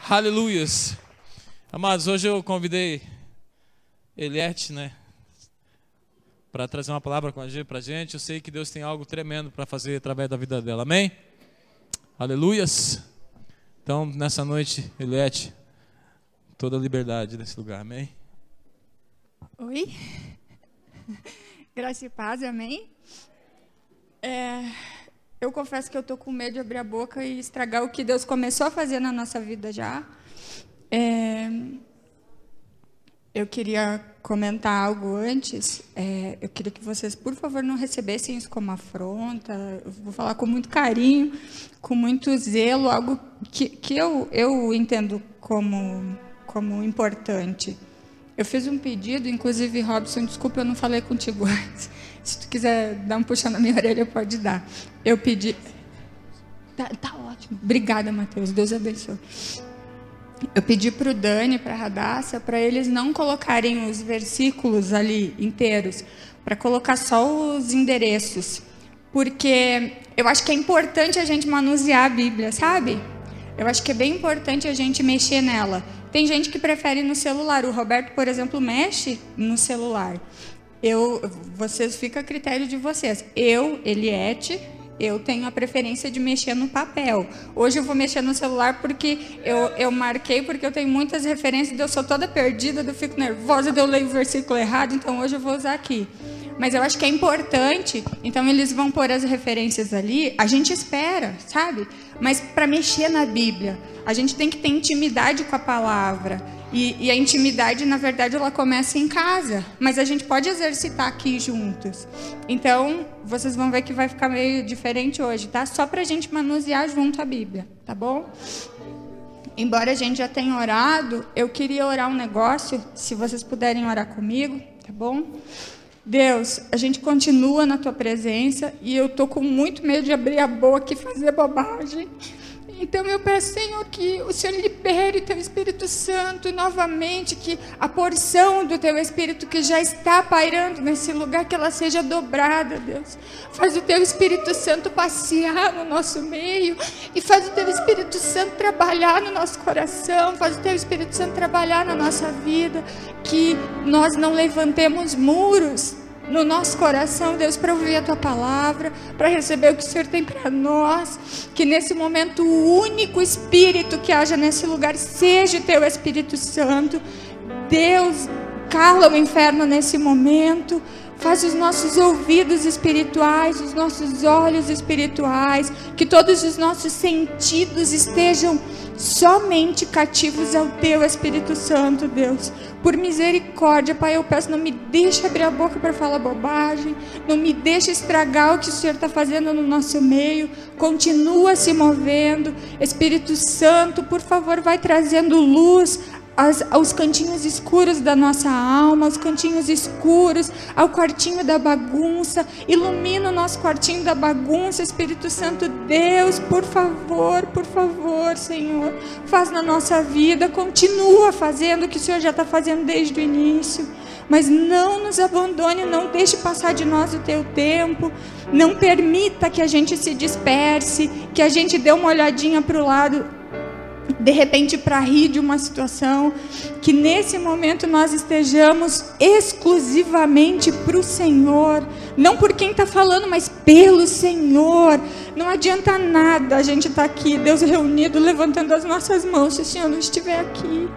Aleluias. Amados, hoje eu convidei Eliette, para trazer uma palavra para a gente. Eu sei que Deus tem algo tremendo para fazer através da vida dela. Amém? Aleluias. Então, nessa noite, Eliette, toda a liberdade nesse lugar. Amém? Oi? Graça e paz, amém? Eu confesso que eu estou com medo de abrir a boca e estragar o que Deus começou a fazer na nossa vida já. Eu queria comentar algo antes. Eu queria que vocês, por favor, não recebessem isso como afronta. Eu vou falar com muito carinho, com muito zelo, algo que eu entendo como importante. Eu fiz um pedido, inclusive, Robson, desculpa, eu não falei contigo antes. Se tu quiser dar um puxão na minha orelha, pode dar. Eu pedi... Tá ótimo. Obrigada, Mateus. Deus abençoe. Eu pedi para o Dani, para a Radassa, para eles não colocarem os versículos ali inteiros, para colocar só os endereços. Porque eu acho que é importante a gente manusear a Bíblia, sabe? Eu acho que é bem importante a gente mexer nela. Tem gente que prefere no celular. O Roberto, por exemplo, mexe no celular. Vocês, fica a critério de vocês. Eliette, eu tenho a preferência de mexer no papel. Hoje eu vou mexer no celular porque eu marquei, porque eu tenho muitas referências, eu sou toda perdida, eu fico nervosa, eu leio o versículo errado, então hoje eu vou usar aqui. Mas eu acho que é importante, então eles vão pôr as referências ali, a gente espera, sabe? Mas para mexer na Bíblia, a gente tem que ter intimidade com a palavra. E a intimidade, na verdade, ela começa em casa. Mas a gente pode exercitar aqui juntos. Então, vocês vão ver que vai ficar meio diferente hoje, tá? Só para a gente manusear junto a Bíblia, tá bom? Embora a gente já tenha orado, eu queria orar um negócio, se vocês puderem orar comigo, tá bom? Deus, a gente continua na Tua presença e eu estou com muito medo de abrir a boca e fazer bobagem. Então eu peço, Senhor, que o Senhor libere o Teu Espírito Santo novamente, que a porção do Teu Espírito que já está pairando nesse lugar, que ela seja dobrada, Deus. Faz o Teu Espírito Santo passear no nosso meio e faz o Teu Espírito Santo trabalhar no nosso coração, faz o Teu Espírito Santo trabalhar na nossa vida, que nós não levantemos muros no nosso coração, Deus, para ouvir a Tua palavra, para receber o que o Senhor tem para nós, que nesse momento o único Espírito que haja nesse lugar seja o Teu Espírito Santo. Deus, cala o inferno nesse momento, faz os nossos ouvidos espirituais, os nossos olhos espirituais, que todos os nossos sentidos estejam somente cativos ao Teu Espírito Santo, Deus. Por misericórdia, Pai, eu peço, não me deixe abrir a boca para falar bobagem, não me deixe estragar o que o Senhor está fazendo no nosso meio, continua se movendo. Espírito Santo, por favor, vai trazendo luz aos cantinhos escuros da nossa alma, aos cantinhos escuros, ao quartinho da bagunça. Ilumina o nosso quartinho da bagunça, Espírito Santo. Deus, por favor, Senhor, faz na nossa vida, continua fazendo o que o Senhor já está fazendo desde o início, mas não nos abandone, não deixe passar de nós o Teu tempo, não permita que a gente se disperse, que a gente dê uma olhadinha para o lado, de repente, para rir de uma situação, que nesse momento nós estejamos exclusivamente para o Senhor, não por quem está falando, mas pelo Senhor. Não adianta nada a gente estar aqui, Deus reunido, levantando as nossas mãos, se o Senhor não estiver aqui.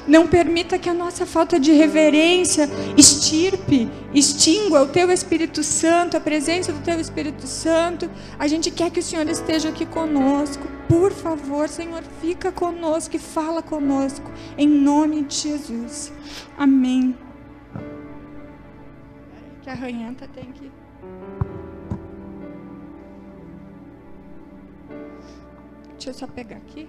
Não permita que a nossa falta de reverência extingua o Teu Espírito Santo, a presença do Teu Espírito Santo. A gente quer que o Senhor esteja aqui conosco. Por favor, Senhor, fica conosco e fala conosco, em nome de Jesus. Amém. Que a ranhenta tem que... Deixa eu só pegar aqui.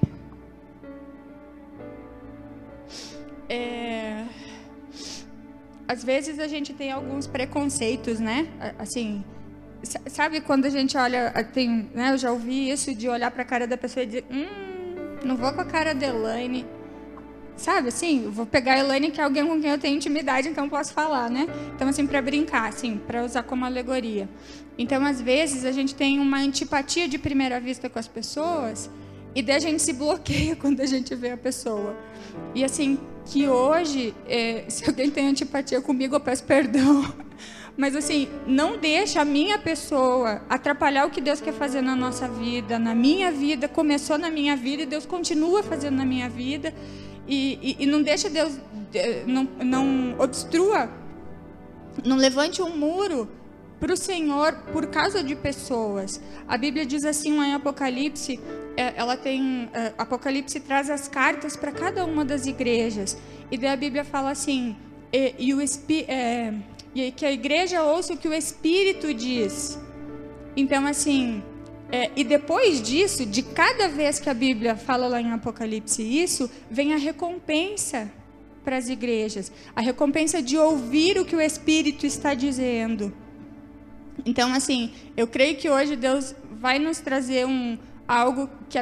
Às vezes a gente tem alguns preconceitos, né? Assim, sabe quando a gente olha, né? Eu já ouvi isso de olhar para a cara da pessoa e dizer, não vou com a cara da Elaine. Sabe, assim, eu vou pegar a Elaine, que é alguém com quem eu tenho intimidade, então eu posso falar, né? Então, assim, para brincar, assim, para usar como alegoria. Então, às vezes, a gente tem uma antipatia de primeira vista com as pessoas E daí a gente se bloqueia quando a gente vê a pessoa. E assim, que hoje, se alguém tem antipatia comigo, eu peço perdão. Mas assim, não deixa a minha pessoa atrapalhar o que Deus quer fazer na nossa vida, na minha vida. Começou na minha vida e Deus continua fazendo na minha vida. E não deixa Deus, não obstrua, não levante um muro para o Senhor por causa de pessoas. A Bíblia diz assim lá em Apocalipse, Apocalipse traz as cartas para cada uma das igrejas. E daí a Bíblia fala assim, que a igreja ouça o que o Espírito diz. Então assim, e depois disso, de cada vez que a Bíblia fala lá em Apocalipse isso, vem a recompensa para as igrejas. A recompensa de ouvir o que o Espírito está dizendo. Então, assim, eu creio que hoje Deus vai nos trazer algo que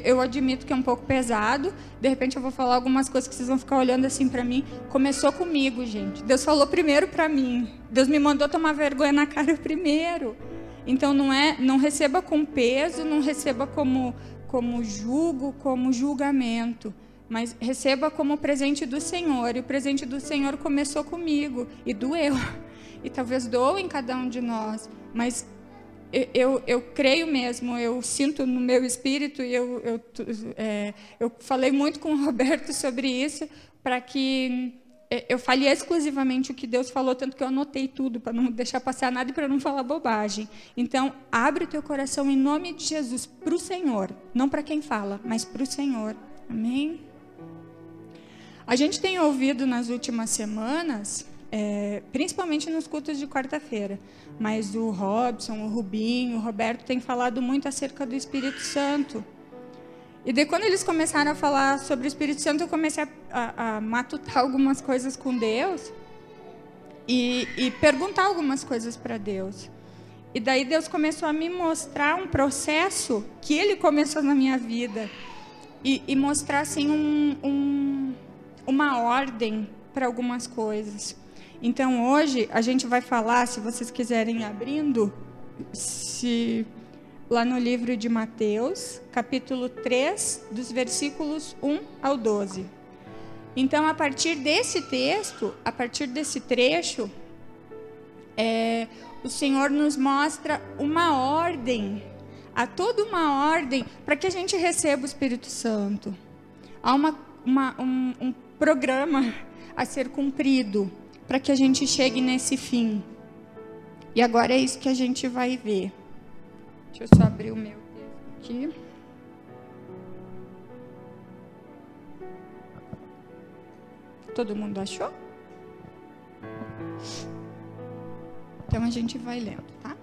eu admito que é um pouco pesado. De repente eu vou falar algumas coisas que vocês vão ficar olhando assim para mim. Começou comigo, gente. Deus falou primeiro para mim. Deus me mandou tomar vergonha na cara primeiro. Então não receba com peso, não receba como jugo, como julgamento, mas receba como presente do Senhor. E o presente do Senhor começou comigo e doeu. E talvez doa em cada um de nós, mas eu creio mesmo, eu sinto no meu espírito, e eu falei muito com o Roberto sobre isso, para que eu fale exclusivamente o que Deus falou, tanto que eu anotei tudo, para não deixar passar nada e para não falar bobagem. Então, abre o teu coração em nome de Jesus para o Senhor, não para quem fala, mas para o Senhor. Amém? A gente tem ouvido nas últimas semanas, principalmente nos cultos de quarta-feira, mas o Robson, o Rubinho, o Roberto têm falado muito acerca do Espírito Santo. E daí, quando eles começaram a falar sobre o Espírito Santo, eu comecei a matutar algumas coisas com Deus e perguntar algumas coisas para Deus. E daí Deus começou a me mostrar um processo que Ele começou na minha vida e mostrar assim uma ordem para algumas coisas. Então, hoje, a gente vai falar, se vocês quiserem abrindo, lá no livro de Mateus, capítulo 3, dos versículos 1 ao 12. Então, a partir desse texto, a partir desse trecho, o Senhor nos mostra uma ordem, há toda uma ordem para que a gente receba o Espírito Santo. Há um programa a ser cumprido para que a gente chegue nesse fim. E agora é isso que a gente vai ver. Deixa eu só abrir o meu aqui. Todo mundo achou? Então a gente vai lendo, tá?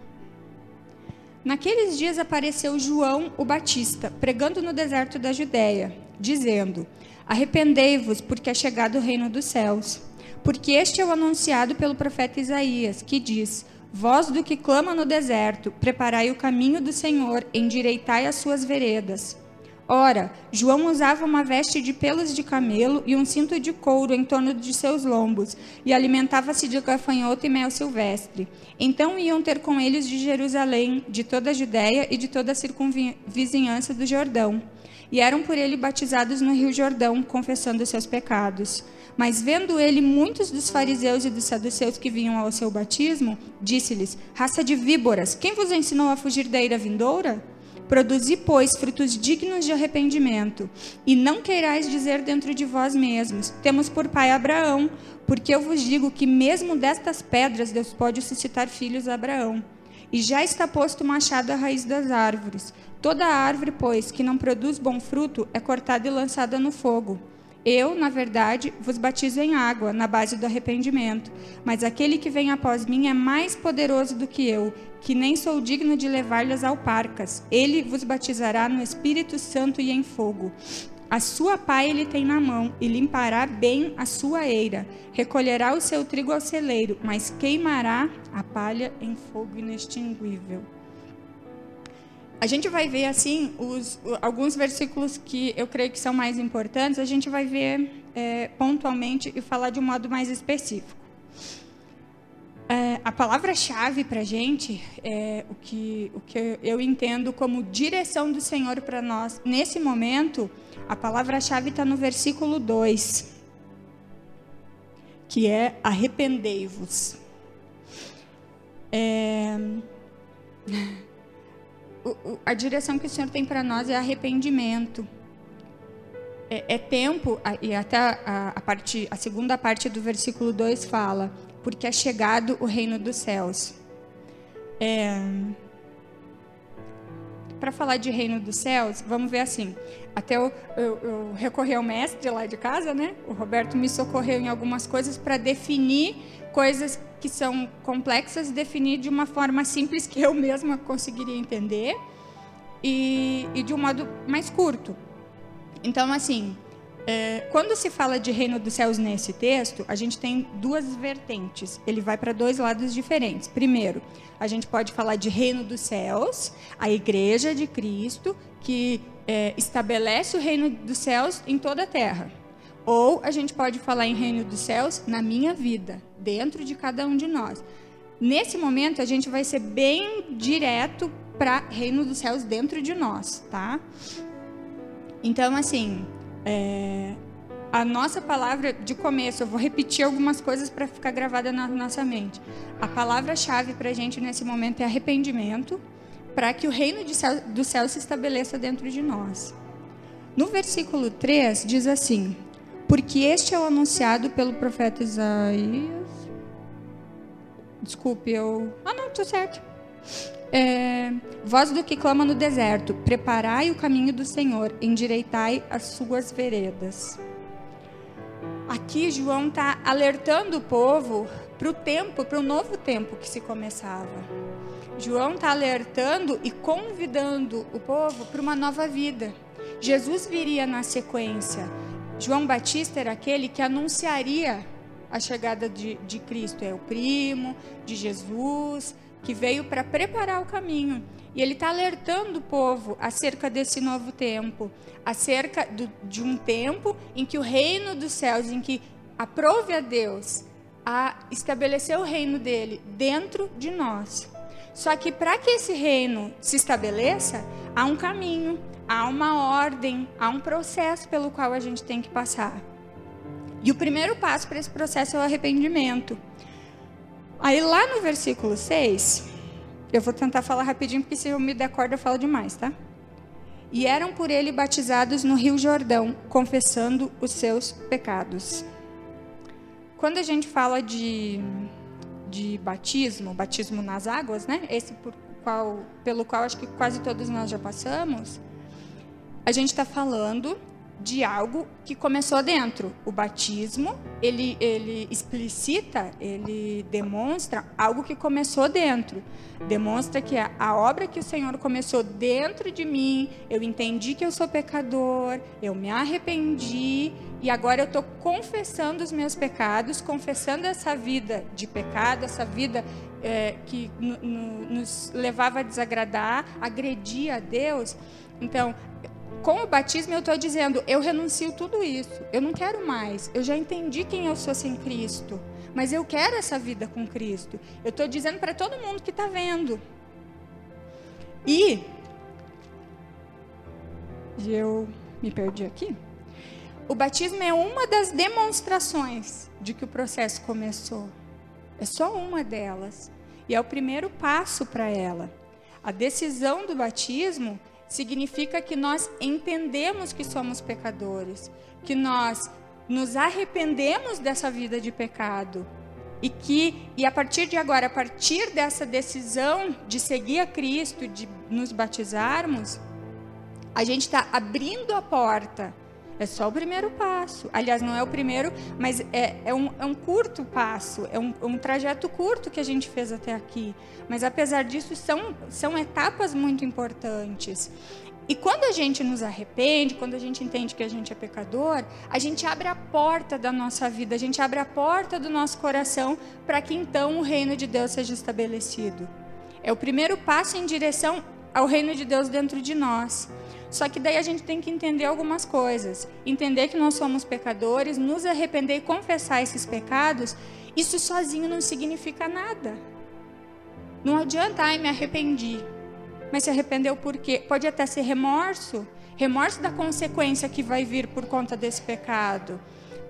Naqueles dias apareceu João o Batista, pregando no deserto da Judéia, dizendo: arrependei-vos, porque é chegado o reino dos céus. Porque este é o anunciado pelo profeta Isaías, que diz: voz do que clama no deserto, preparai o caminho do Senhor, endireitai as suas veredas. Ora, João usava uma veste de pelos de camelo e um cinto de couro em torno de seus lombos, e alimentava-se de gafanhoto e mel silvestre. Então iam ter com eles de Jerusalém, de toda a Judéia e de toda a circunvizinhança do Jordão. E eram por ele batizados no rio Jordão, confessando seus pecados. Mas vendo ele muitos dos fariseus e dos saduceus que vinham ao seu batismo, disse-lhes: raça de víboras, quem vos ensinou a fugir da ira vindoura? Produzi, pois, frutos dignos de arrependimento, e não queirais dizer dentro de vós mesmos: temos por pai Abraão, porque eu vos digo que mesmo destas pedras Deus pode suscitar filhos a Abraão. E já está posto o machado à raiz das árvores. Toda árvore, pois, que não produz bom fruto, é cortada e lançada no fogo. Eu, na verdade, vos batizo em água, na base do arrependimento. Mas aquele que vem após mim é mais poderoso do que eu, que nem sou digno de levar-lhe as alparcas. Ele vos batizará no Espírito Santo e em fogo. A sua pá ele tem na mão, e limpará bem a sua eira. Recolherá o seu trigo ao celeiro, mas queimará a palha em fogo inextinguível. A gente vai ver, assim, alguns versículos que eu creio que são mais importantes, a gente vai ver pontualmente e falar de um modo mais específico. A palavra-chave para a gente é o que eu entendo como direção do Senhor para nós. Nesse momento, a palavra-chave está no versículo 2, que é arrependei-vos. A direção que o Senhor tem para nós é arrependimento. É tempo, e até a segunda parte do versículo 2 fala, porque é chegado o reino dos céus. Para falar de reino dos céus, vamos ver assim. Até eu recorri ao mestre lá de casa, né? O Roberto me socorreu em algumas coisas para definir coisas que são complexas, definir de uma forma simples que eu mesma conseguiria entender e de um modo mais curto. Então, assim, quando se fala de reino dos céus nesse texto, a gente tem duas vertentes. Ele vai para dois lados diferentes. Primeiro, a gente pode falar de reino dos céus, a igreja de Cristo, que estabelece o reino dos céus em toda a terra. Ou a gente pode falar em reino dos céus na minha vida, dentro de cada um de nós. Nesse momento, a gente vai ser bem direto para reino dos céus dentro de nós, tá? Então, assim, a nossa palavra de começo, eu vou repetir algumas coisas para ficar gravada na nossa mente. A palavra-chave para a gente nesse momento é arrependimento, para que o reino do céu se estabeleça dentro de nós. No versículo 3 diz assim, porque este é o anunciado pelo profeta Isaías. Desculpe, não, estou certo. Voz do que clama no deserto, preparai o caminho do Senhor, endireitai as suas veredas. Aqui João está alertando o povo para o novo tempo que se começava. João está alertando e convidando o povo para uma nova vida. Jesus viria na sequência. João Batista era aquele que anunciaria a chegada de Cristo, é o primo de Jesus, que veio para preparar o caminho. E ele está alertando o povo acerca desse novo tempo, acerca de um tempo em que o reino dos céus, em que aprove a Deus a estabelecer o reino dele dentro de nós. Só que para que esse reino se estabeleça, há um caminho, há uma ordem, há um processo pelo qual a gente tem que passar. E o primeiro passo para esse processo é o arrependimento. Aí lá no versículo 6, eu vou tentar falar rapidinho, porque se eu me der corda eu falo demais, tá? E eram por ele batizados no Rio Jordão, confessando os seus pecados. Quando a gente fala de batismo nas águas, né? Esse pelo qual acho que quase todos nós já passamos, a gente está falando de algo que começou dentro. O batismo, ele explicita, ele demonstra algo que começou dentro. Demonstra que a obra que o Senhor começou dentro de mim, eu entendi que eu sou pecador, eu me arrependi e agora eu estou confessando os meus pecados, confessando essa vida de pecado, essa vida que nos levava a desagradar, agredir a Deus. Então, com o batismo eu estou dizendo, eu renuncio tudo isso, eu não quero mais, eu já entendi quem eu sou sem Cristo, mas eu quero essa vida com Cristo. Eu estou dizendo para todo mundo que está vendo. E eu me perdi aqui. O batismo é uma das demonstrações de que o processo começou. É só uma delas. E é o primeiro passo para ela. A decisão do batismo significa que nós entendemos que somos pecadores, que nós nos arrependemos dessa vida de pecado e a partir de agora, a partir dessa decisão de seguir a Cristo, de nos batizarmos, a gente está abrindo a porta. É só o primeiro passo. Aliás, não é o primeiro, mas é um curto passo, é um trajeto curto que a gente fez até aqui. Mas, apesar disso, são etapas muito importantes. E quando a gente nos arrepende, quando a gente entende que a gente é pecador, a gente abre a porta da nossa vida, a gente abre a porta do nosso coração para que, então, o reino de Deus seja estabelecido. É o primeiro passo em direção ao reino de Deus dentro de nós. Só que daí a gente tem que entender algumas coisas. Entender que nós somos pecadores, nos arrepender e confessar esses pecados, isso sozinho não significa nada. Não adianta, ai, me arrependi. Mas se arrependeu por quê? Pode até ser remorso da consequência que vai vir por conta desse pecado.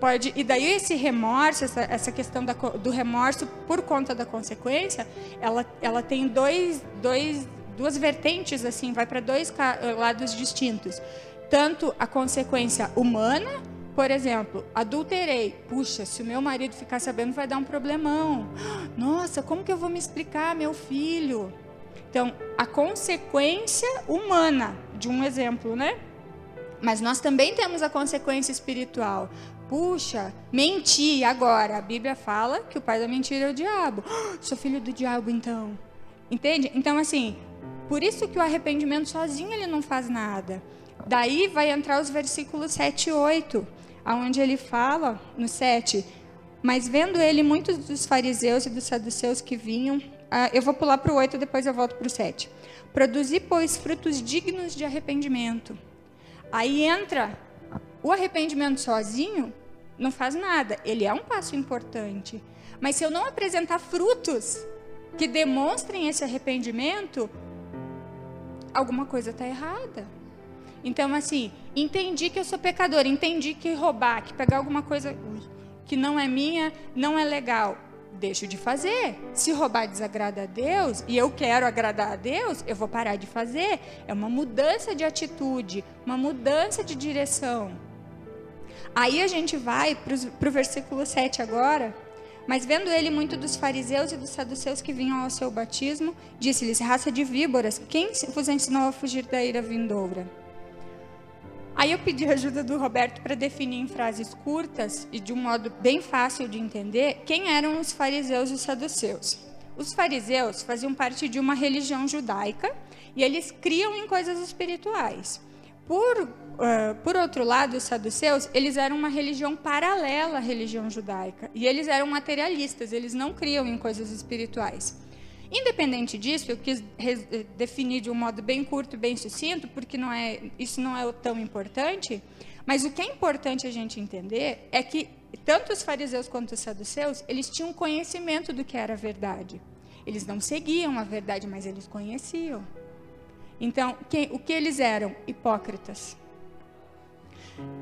Pode, e daí esse remorso, essa questão do remorso por conta da consequência, ela tem duas vertentes, assim, vai para dois lados distintos. Tanto a consequência humana, por exemplo, adulterei. Puxa, se o meu marido ficar sabendo, vai dar um problemão. Nossa, como que eu vou me explicar, meu filho? Então, a consequência humana, de um exemplo, né? Mas nós também temos a consequência espiritual. Puxa, menti agora. A Bíblia fala que o pai da mentira é o diabo. Sou filho do diabo, então. Entende? Então, assim, por isso que o arrependimento sozinho ele não faz nada. Daí vai entrar os versículos 7 e 8, onde ele fala, no 7, mas vendo ele muitos dos fariseus e dos saduceus que vinham, eu vou pular para o 8, depois eu volto para o 7. Produzi, pois, frutos dignos de arrependimento. Aí entra, o arrependimento sozinho não faz nada, ele é um passo importante. Mas se eu não apresentar frutos que demonstrem esse arrependimento, alguma coisa está errada. Então, assim, entendi que eu sou pecador, entendi que roubar, que pegar alguma coisa que não é minha, não é legal. Deixo de fazer. Se roubar desagrada a Deus e eu quero agradar a Deus, eu vou parar de fazer. É uma mudança de atitude, uma mudança de direção. Aí a gente vai para o versículo 7 agora. Mas vendo ele muito dos fariseus e dos saduceus que vinham ao seu batismo, disse-lhes: raça de víboras, quem vos ensinou a fugir da ira vindoura? Aí eu pedi a ajuda do Roberto para definir em frases curtas e de um modo bem fácil de entender quem eram os fariseus e os saduceus. Os fariseus faziam parte de uma religião judaica e eles criam em coisas espirituais. Por outro lado, os saduceus, eles eram uma religião paralela à religião judaica e eles eram materialistas, eles não criam em coisas espirituais. Independente disso, eu quis definir de um modo bem curto, bem sucinto, porque isso não é tão importante, mas o que é importante a gente entender é que tanto os fariseus quanto os saduceus, eles tinham conhecimento do que era a verdade. Eles não seguiam a verdade, mas eles conheciam. Então, o que eles eram? Hipócritas.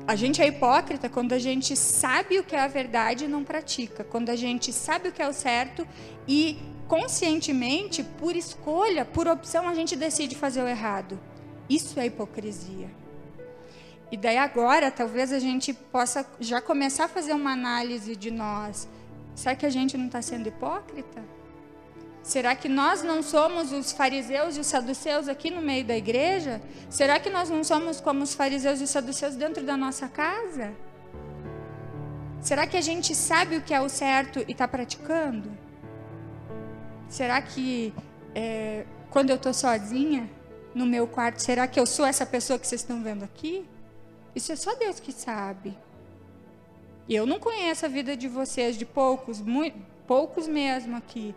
A gente é hipócrita quando a gente sabe o que é a verdade e não pratica, quando a gente sabe o que é o certo e conscientemente, por escolha, por opção, a gente decide fazer o errado. Isso é hipocrisia. E daí agora, talvez a gente possa já começar a fazer uma análise de nós. Será que a gente não está sendo hipócrita? Será que nós não somos os fariseus e os saduceus aqui no meio da igreja? Será que nós não somos como os fariseus e os saduceus dentro da nossa casa? Será que a gente sabe o que é o certo e está praticando? Será que quando eu estou sozinha no meu quarto, será que eu sou essa pessoa que vocês estão vendo aqui? Isso é só Deus que sabe. E eu não conheço a vida de vocês, de poucos, poucos mesmo aqui.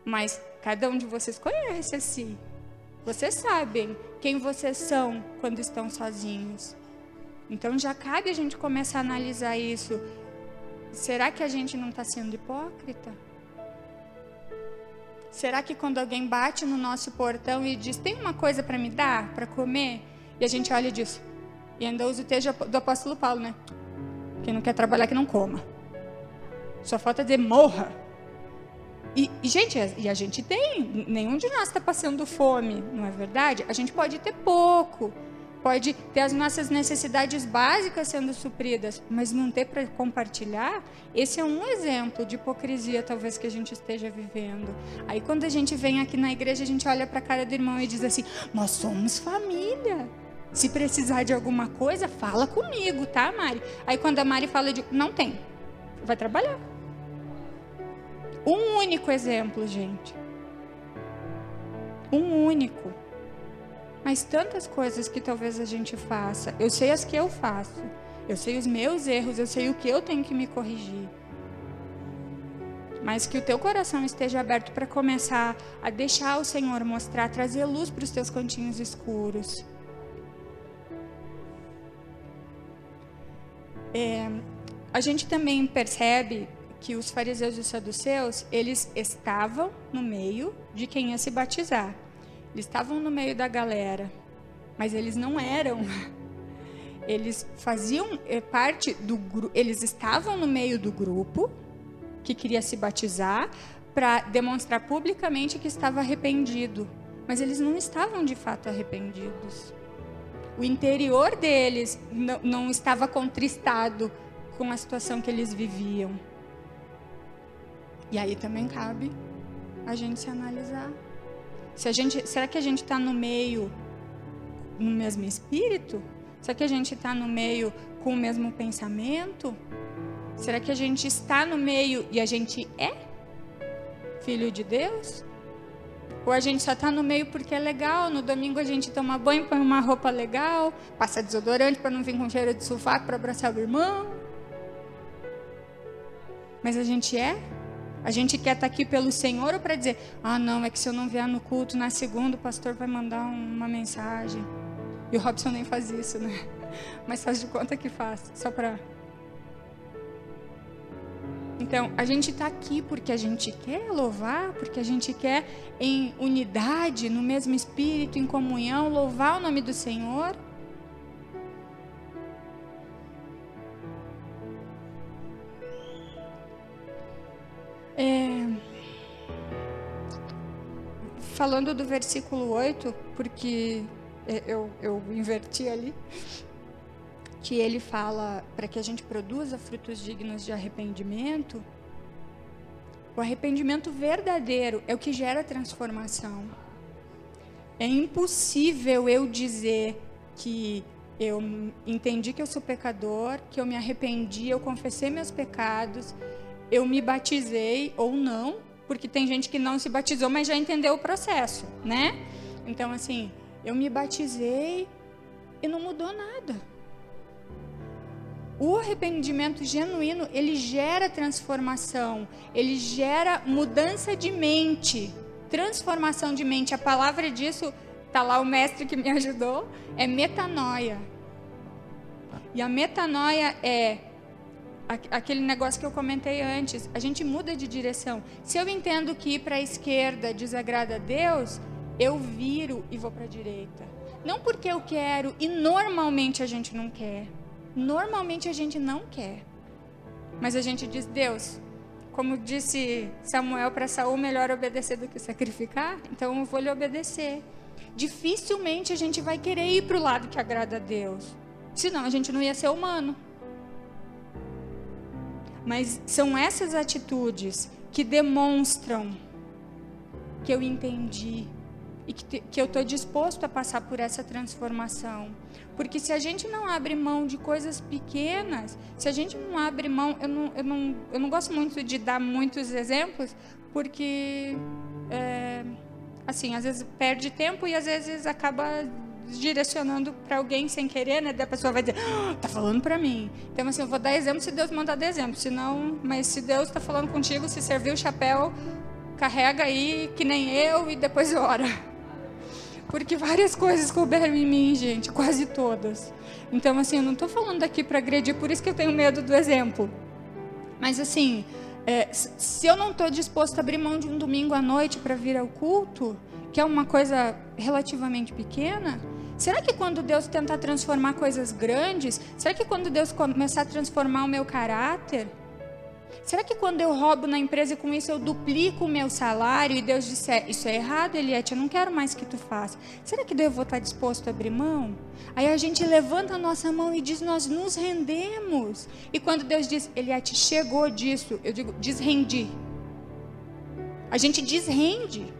Mas cada um de vocês conhece assim. Vocês sabem quem vocês são quando estão sozinhos. Então já cabe a gente começar a analisar isso. Será que a gente não está sendo hipócrita? Será que quando alguém bate no nosso portão e diz: tem uma coisa para me dar, para comer? E a gente olha e diz, e ainda usa o texto do apóstolo Paulo, né? Quem não quer trabalhar, que não coma. Só falta dizer: morra. Gente, a gente tem, nenhum de nós está passando fome, não é verdade? A gente pode ter pouco, pode ter as nossas necessidades básicas sendo supridas, mas não ter para compartilhar. Esse é um exemplo de hipocrisia, talvez, que a gente esteja vivendo. Aí quando a gente vem aqui na igreja, a gente olha para a cara do irmão e diz assim: nós somos família. Se precisar de alguma coisa, fala comigo, tá, Mari? Aí quando a Mari fala, eu digo: não tem, vai trabalhar. Um único exemplo, gente. Um único. Mas tantas coisas que talvez a gente faça. Eu sei as que eu faço. Eu sei os meus erros. Eu sei o que eu tenho que me corrigir. Mas que o teu coração esteja aberto para começar a deixar o Senhor mostrar, trazer luz para os teus cantinhos escuros. A gente também percebe que os fariseus e os saduceus, eles estavam no meio de quem ia se batizar. Eles estavam no meio da galera, mas eles não eram. Eles faziam parte do grupo, eles estavam no meio do grupo que queria se batizar para demonstrar publicamente que estava arrependido, mas eles não estavam de fato arrependidos. O interior deles não estava contristado com a situação que eles viviam. E aí também cabe a gente se analisar. Será que a gente está no meio, no mesmo espírito? Será que a gente está no meio com o mesmo pensamento? Será que a gente está no meio e a gente é filho de Deus? Ou a gente só está no meio porque é legal? No domingo a gente toma banho, põe uma roupa legal, passa desodorante para não vir com cheiro de sovaco para abraçar o irmão? Mas a gente é? A gente quer estar aqui pelo Senhor ou para dizer, não, é que se eu não vier no culto, na segunda o pastor vai mandar uma mensagem. E o Robson nem faz isso, né? Mas faz de conta que faz, só para... Então, a gente está aqui porque a gente quer louvar, porque a gente quer em unidade, no mesmo espírito, em comunhão, louvar o nome do Senhor. Falando do versículo 8, porque eu inverti ali, que ele fala para que a gente produza frutos dignos de arrependimento. O arrependimento verdadeiro é o que gera transformação. É impossível eu dizer que eu entendi que eu sou pecador, que eu me arrependi, eu confessei meus pecados, eu me batizei ou não, porque tem gente que não se batizou, mas já entendeu o processo, né? Então, assim, eu me batizei e não mudou nada. O arrependimento genuíno, ele gera transformação, ele gera mudança de mente, transformação de mente. A palavra disso, está lá o mestre que me ajudou, é metanoia. E a metanoia é aquele negócio que eu comentei antes, a gente muda de direção. Se eu entendo que ir para a esquerda desagrada a Deus, eu viro e vou para a direita. Não porque eu quero, e normalmente a gente não quer. Normalmente a gente não quer. Mas a gente diz, Deus, como disse Samuel para Saul, melhor obedecer do que sacrificar, então eu vou lhe obedecer. Dificilmente a gente vai querer ir para o lado que agrada a Deus. Senão a gente não ia ser humano. Mas são essas atitudes que demonstram que eu entendi e que eu estou disposto a passar por essa transformação. Porque se a gente não abre mão de coisas pequenas, se a gente não abre mão... Eu não gosto muito de dar muitos exemplos, porque, assim, às vezes perde tempo e às vezes acaba direcionando para alguém sem querer, né? Daí a pessoa vai dizer, tá falando para mim. Então, assim, eu vou dar exemplo se Deus mandar dar exemplo. Senão, mas se Deus está falando contigo, se servir o chapéu, carrega aí, que nem eu, e depois ora. Porque várias coisas couberam em mim, gente, quase todas. Então, assim, eu não estou falando aqui para agredir, por isso que eu tenho medo do exemplo. Mas, assim, se eu não estou disposto a abrir mão de um domingo à noite para vir ao culto, que é uma coisa relativamente pequena, será que quando Deus tentar transformar coisas grandes, será que quando Deus começar a transformar o meu caráter, será que quando eu roubo na empresa e com isso eu duplico o meu salário e Deus disser, isso é errado, Eliette, eu não quero mais que tu faça, será que eu vou estar disposto a abrir mão? Aí a gente levanta a nossa mão e diz, nós nos rendemos. E quando Deus diz, Eliette, chegou disso, eu digo, desrendi. A gente desrende.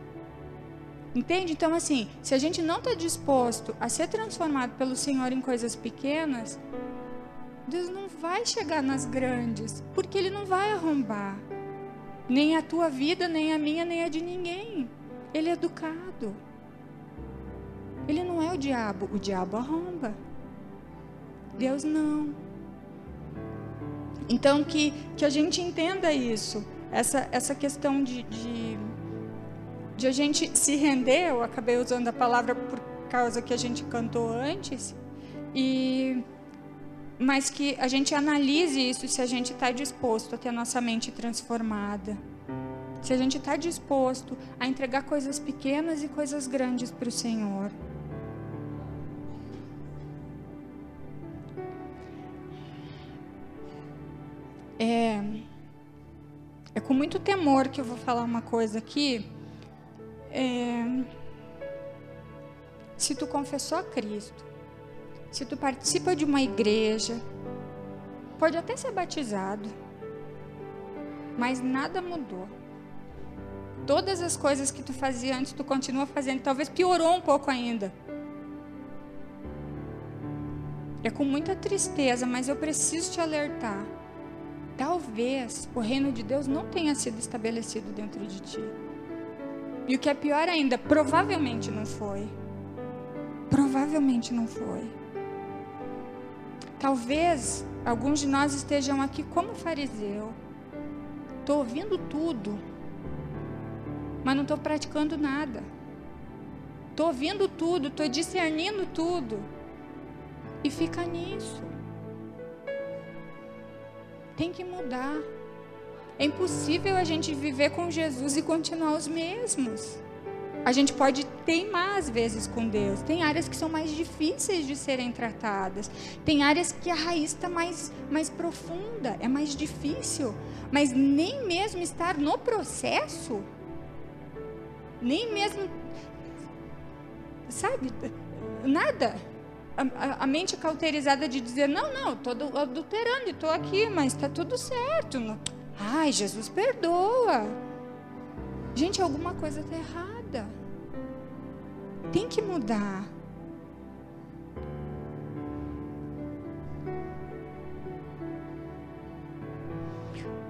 Entende? Então, assim, se a gente não está disposto a ser transformado pelo Senhor em coisas pequenas, Deus não vai chegar nas grandes, porque Ele não vai arrombar. Nem a tua vida, nem a minha, nem a de ninguém. Ele é educado. Ele não é o diabo arromba. Deus não. Então, que a gente entenda isso, essa questão de a gente se render. Eu acabei usando a palavra por causa que a gente cantou antes, e mas que a gente analise isso, se a gente está disposto a ter a nossa mente transformada. Se a gente está disposto a entregar coisas pequenas e coisas grandes para o Senhor. É com muito temor que eu vou falar uma coisa aqui. Se tu confessou a Cristo, se tu participa de uma igreja, pode até ser batizado, mas nada mudou. Todas as coisas que tu fazia antes, tu continua fazendo, talvez piorou um pouco ainda. É com muita tristeza, mas eu preciso te alertar. Talvez o reino de Deus não tenha sido estabelecido dentro de ti. E o que é pior ainda, provavelmente não foi. Provavelmente não foi. Talvez alguns de nós estejam aqui como fariseu. Estou ouvindo tudo, mas não estou praticando nada. Estou ouvindo tudo, estou discernindo tudo. E fica nisso. Tem que mudar. É impossível a gente viver com Jesus e continuar os mesmos. A gente pode teimar às vezes com Deus. Tem áreas que são mais difíceis de serem tratadas. Tem áreas que a raiz está mais profunda, é mais difícil. Mas nem mesmo estar no processo, nem mesmo, sabe, nada. A mente cauterizada de dizer, não, estou adulterando e estou aqui, mas está tudo certo. Ai, Jesus perdoa. Gente, alguma coisa está errada. Tem que mudar.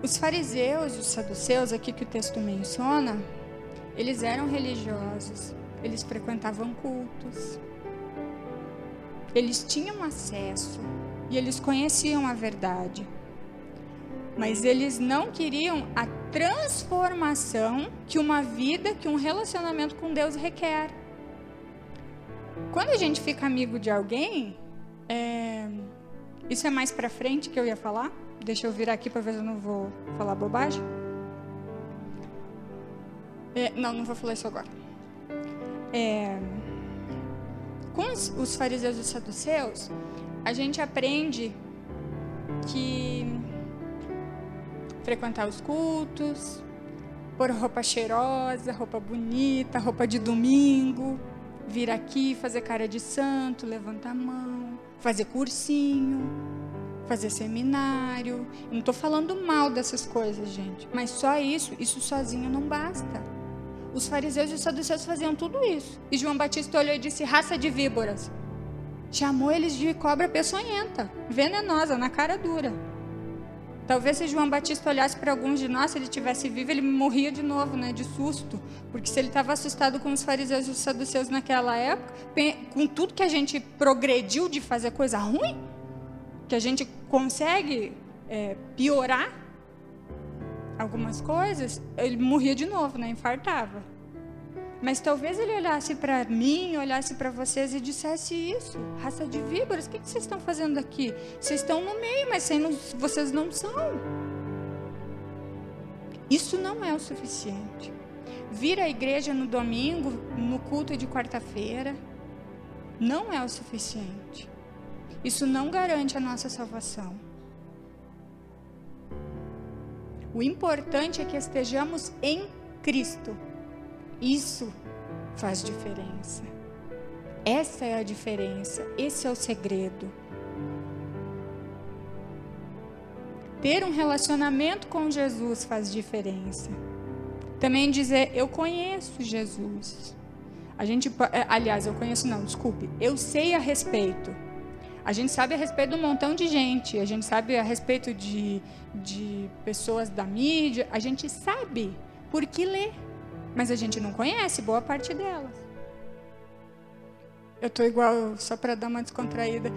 Os fariseus e os saduceus, aqui que o texto menciona, eles eram religiosos, eles frequentavam cultos. Eles tinham acesso e eles conheciam a verdade, mas eles não queriam a transformação que uma vida, que um relacionamento com Deus requer. Quando a gente fica amigo de alguém, isso é mais pra frente que eu ia falar. Deixa eu virar aqui para ver se eu não vou falar bobagem. Não vou falar isso agora. Com os fariseus e os saduceus, a gente aprende que frequentar os cultos, pôr roupa cheirosa, roupa bonita, roupa de domingo, vir aqui, fazer cara de santo, levantar a mão, fazer cursinho, fazer seminário. Eu não estou falando mal dessas coisas, gente, mas só isso sozinho não basta. Os fariseus e os saduceus faziam tudo isso. E João Batista olhou e disse, raça de víboras. Chamou eles de cobra peçonhenta, venenosa, na cara dura. Talvez se João Batista olhasse para alguns de nós, se ele tivesse vivo, ele morria de novo, né, de susto. Porque se ele estava assustado com os fariseus e os saduceus naquela época, com tudo que a gente progrediu de fazer coisa ruim, que a gente consegue piorar algumas coisas, ele morria de novo, né? Infartava. Mas talvez ele olhasse para mim, olhasse para vocês e dissesse isso. Raça de víboras, o que vocês estão fazendo aqui? Vocês estão no meio, mas vocês não são. Isso não é o suficiente. Vir à igreja no domingo, no culto de quarta-feira, não é o suficiente. Isso não garante a nossa salvação. O importante é que estejamos em Cristo. Isso faz diferença. Essa é a diferença. Esse é o segredo. Ter um relacionamento com Jesus faz diferença. Também dizer, eu conheço Jesus. Eu sei a respeito. A gente sabe a respeito de um montão de gente, a gente sabe a respeito de pessoas da mídia, a gente sabe porque lê, mas a gente não conhece boa parte delas. Eu tô igual, só para dar uma descontraída,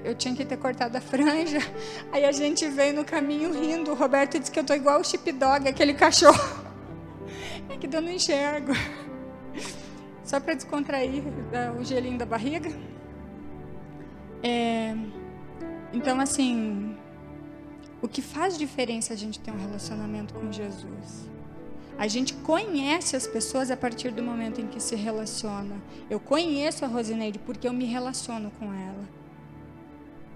eu tinha que ter cortado a franja, aí a gente veio no caminho rindo, o Roberto disse que eu tô igual o Chip Dog, aquele cachorro. É que eu não enxergo. Só para descontrair o gelinho da barriga. Então, assim, o que faz diferença a gente ter um relacionamento com Jesus? A gente conhece as pessoas a partir do momento em que se relaciona. Eu conheço a Rosineide porque eu me relaciono com ela.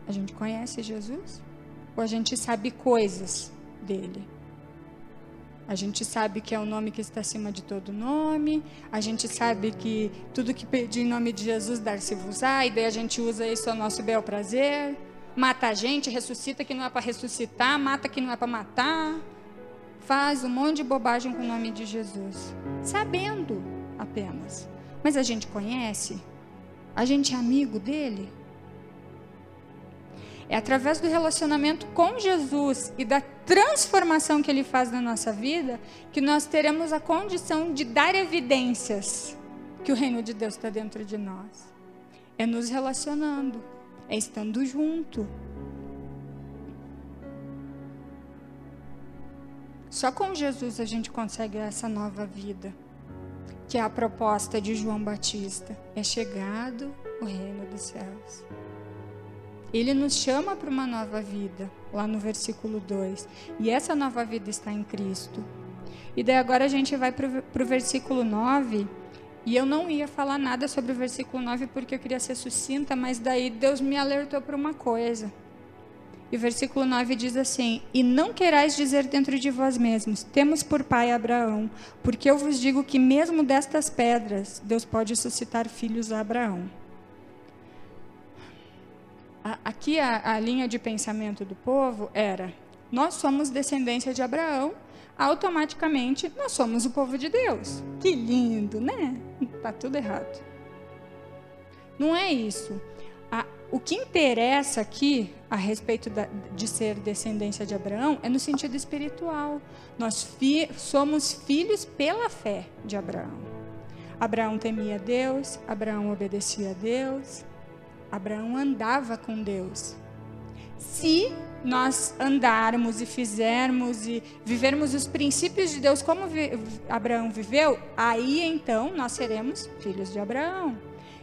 A gente conhece Jesus? Ou a gente sabe coisas dele? A gente sabe que é o nome que está acima de todo nome. A gente sabe que tudo que pedir em nome de Jesus dar-se-vos-á. E daí a gente usa isso ao nosso bel prazer. Mata a gente, ressuscita que não é para ressuscitar. Mata que não é para matar. Faz um monte de bobagem com o nome de Jesus. Sabendo apenas. Mas a gente conhece? A gente é amigo dele? É através do relacionamento com Jesus e da transformação que ele faz na nossa vida que nós teremos a condição de dar evidências que o reino de Deus está dentro de nós. É nos relacionando, é estando junto. Só com Jesus a gente consegue essa nova vida, que é a proposta de João Batista. É chegado o reino dos céus. Ele nos chama para uma nova vida, lá no versículo 2. E essa nova vida está em Cristo. E daí agora a gente vai para o versículo 9. E eu não ia falar nada sobre o versículo 9 porque eu queria ser sucinta, mas daí Deus me alertou para uma coisa. E o versículo 9 diz assim: E não querais dizer dentro de vós mesmos, temos por pai Abraão, porque eu vos digo que mesmo destas pedras, Deus pode suscitar filhos a Abraão. Aqui a linha de pensamento do povo era: nós somos descendência de Abraão, automaticamente nós somos o povo de Deus. Que lindo, né? Está tudo errado. Não é isso. O que interessa aqui a respeito de ser descendência de Abraão é no sentido espiritual. Nós somos filhos pela fé de Abraão. Abraão temia Deus, Abraão obedecia a Deus, Abraão andava com Deus. Se nós andarmos e fizermos e vivermos os princípios de Deus como Abraão viveu, aí então nós seremos filhos de Abraão.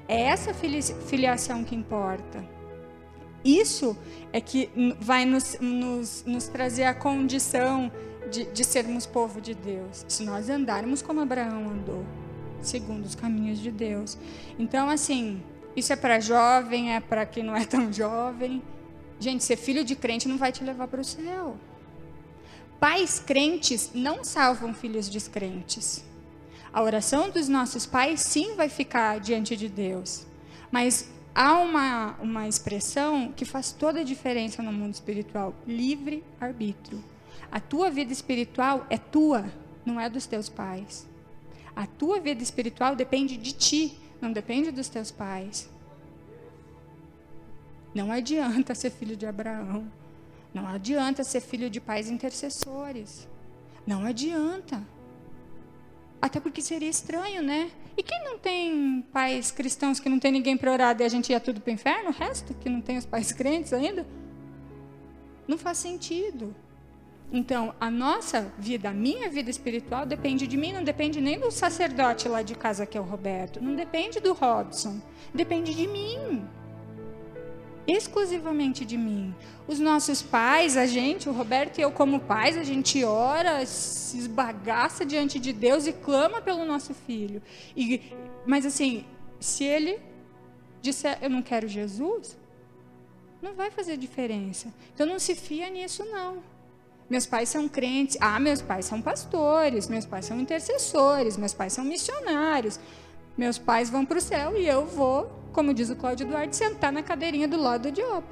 É essa filiação que importa. Isso é que vai nos trazer a condição de sermos povo de Deus. Se nós andarmos como Abraão andou, segundo os caminhos de Deus. Então, assim, isso é para jovem, é para quem não é tão jovem. Gente, ser filho de crente não vai te levar para o céu. Pais crentes não salvam filhos descrentes. A oração dos nossos pais, sim, vai ficar diante de Deus. Mas há uma expressão que faz toda a diferença no mundo espiritual: livre-arbítrio. A tua vida espiritual é tua, não é dos teus pais. A tua vida espiritual depende de ti, não depende dos teus pais. Não adianta ser filho de Abraão. Não adianta ser filho de pais intercessores. Não adianta. Até porque seria estranho, né? E quem não tem pais cristãos, que não tem ninguém para orar, e a gente ia tudo para o inferno? O resto, que não tem os pais crentes ainda? Não faz sentido. Então, a nossa vida, a minha vida espiritual depende de mim, não depende nem do sacerdote lá de casa, que é o Roberto, não depende do Robson, depende de mim. Exclusivamente de mim. Os nossos pais, a gente, o Roberto e eu como pais, a gente ora, se esbagaça diante de Deus e clama pelo nosso filho. Mas assim, se ele disser, eu não quero Jesus, não vai fazer diferença. Então não se fia nisso, não. Meus pais são crentes, meus pais são pastores, meus pais são intercessores, meus pais são missionários. Meus pais vão para o céu e eu vou, como diz o Cláudio Duarte, sentar na cadeirinha do lado do diabo.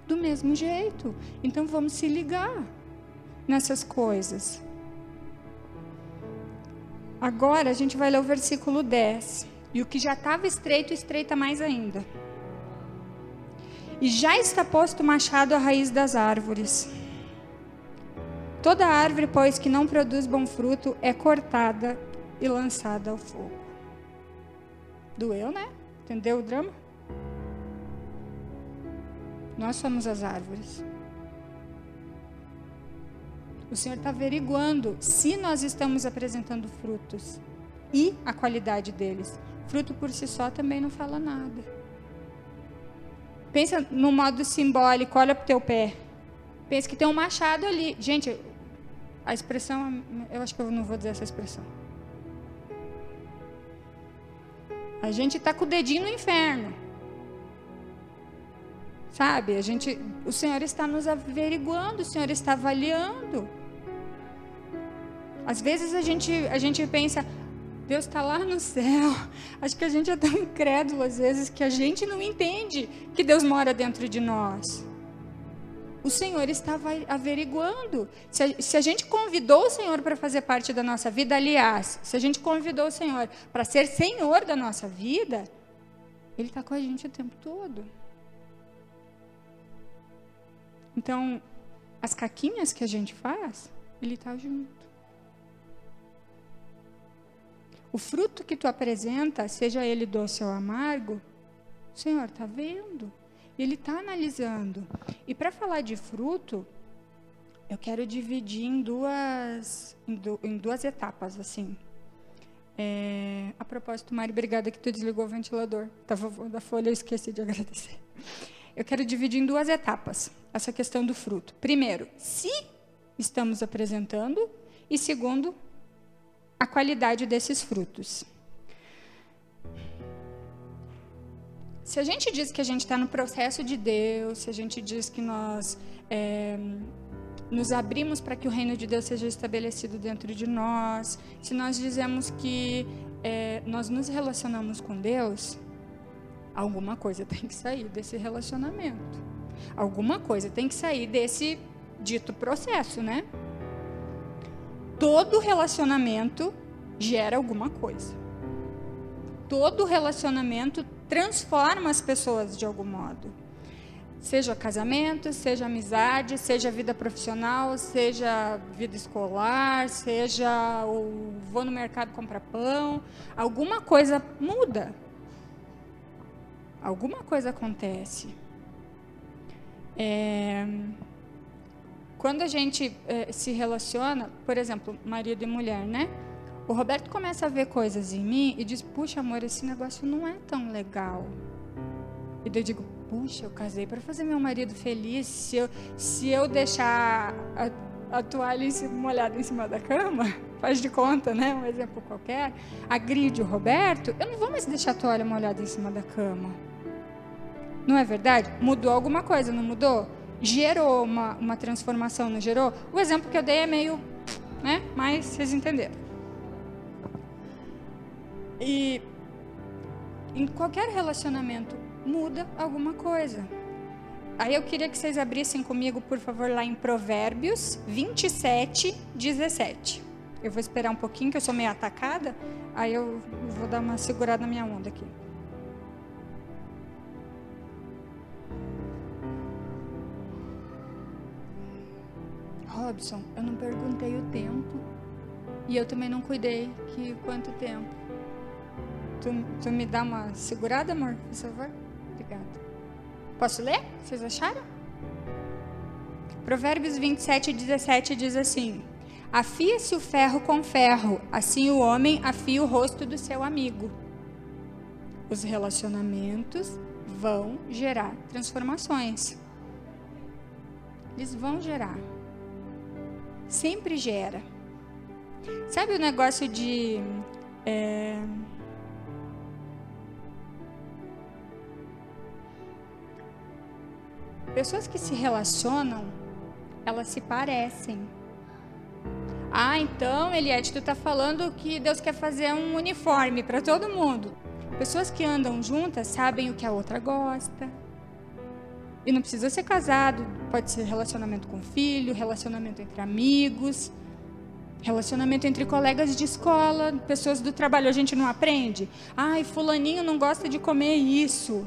Do mesmo jeito. Então vamos se ligar nessas coisas. Agora a gente vai ler o versículo 10. E o que já estava estreito, estreita mais ainda. E já está posto o machado à raiz das árvores. Toda árvore, pois, que não produz bom fruto, é cortada e lançada ao fogo. Doeu, né? Entendeu o drama? Nós somos as árvores. O Senhor está averiguando se nós estamos apresentando frutos e a qualidade deles. Fruto por si só também não fala nada. Pensa no modo simbólico, olha para o teu pé. Pensa que tem um machado ali. Gente, a expressão, eu acho que eu não vou dizer essa expressão. A gente está com o dedinho no inferno. Sabe? O Senhor está nos averiguando, o Senhor está avaliando. Às vezes a gente pensa, Deus está lá no céu. Acho que a gente é tão incrédulo às vezes que a gente não entende que Deus mora dentro de nós. O Senhor está averiguando. Se a gente convidou o Senhor para fazer parte da nossa vida, aliás, se a gente convidou o Senhor para ser Senhor da nossa vida, Ele está com a gente o tempo todo. Então, as caquinhas que a gente faz, Ele está junto. O fruto que tu apresenta, seja ele doce ou amargo, o Senhor está vendo. Ele está analisando. E para falar de fruto, eu quero dividir em duas etapas, assim. A propósito, Mari, obrigada que tu desligou o ventilador. Estava da folha, eu esqueci de agradecer. Eu quero dividir em duas etapas essa questão do fruto. Primeiro, se estamos apresentando, e segundo, a qualidade desses frutos. Se a gente diz que a gente está no processo de Deus, se a gente diz que nós nos abrimos para que o reino de Deus seja estabelecido dentro de nós, se nós dizemos que nós nos relacionamos com Deus, alguma coisa tem que sair desse relacionamento. Alguma coisa tem que sair desse dito processo, né? Todo relacionamento gera alguma coisa. Todo relacionamento transforma as pessoas de algum modo. Seja casamento, seja amizade, seja vida profissional, seja vida escolar, seja vou no mercado comprar pão. Alguma coisa muda. Alguma coisa acontece. Quando a gente se relaciona, por exemplo, marido e mulher, né? O Roberto começa a ver coisas em mim e diz, puxa, amor, esse negócio não é tão legal. E daí eu digo, puxa, eu casei para fazer meu marido feliz. Se eu deixar a toalha molhada em cima da cama, faz de conta, né? Um exemplo qualquer, agride o Roberto, eu não vou mais deixar a toalha molhada em cima da cama. Não é verdade? Mudou alguma coisa, não mudou? Gerou uma transformação, não gerou? O exemplo que eu dei é meio, né? Mas vocês entenderam. E em qualquer relacionamento muda alguma coisa. Aí eu queria que vocês abrissem comigo, por favor, lá em Provérbios 27, 17. Eu vou esperar um pouquinho, que eu sou meio atacada, aí eu vou dar uma segurada na minha onda aqui. Robson, eu não perguntei o tempo e eu também não cuidei quanto tempo. Tu me dá uma segurada, amor, por favor? Obrigada. Posso ler? Vocês acharam? Provérbios 27, 17 diz assim: afia-se o ferro com ferro, assim o homem afia o rosto do seu amigo. Os relacionamentos vão gerar transformações. Eles vão gerar. Sempre gera. Sabe o negócio de... pessoas que se relacionam, elas se parecem. Ah, então, Eliette, tu está falando que Deus quer fazer um uniforme para todo mundo. Pessoas que andam juntas sabem o que a outra gosta. E não precisa ser casado, pode ser relacionamento com filho, relacionamento entre amigos, relacionamento entre colegas de escola, pessoas do trabalho. A gente não aprende? Ai, fulaninho não gosta de comer isso.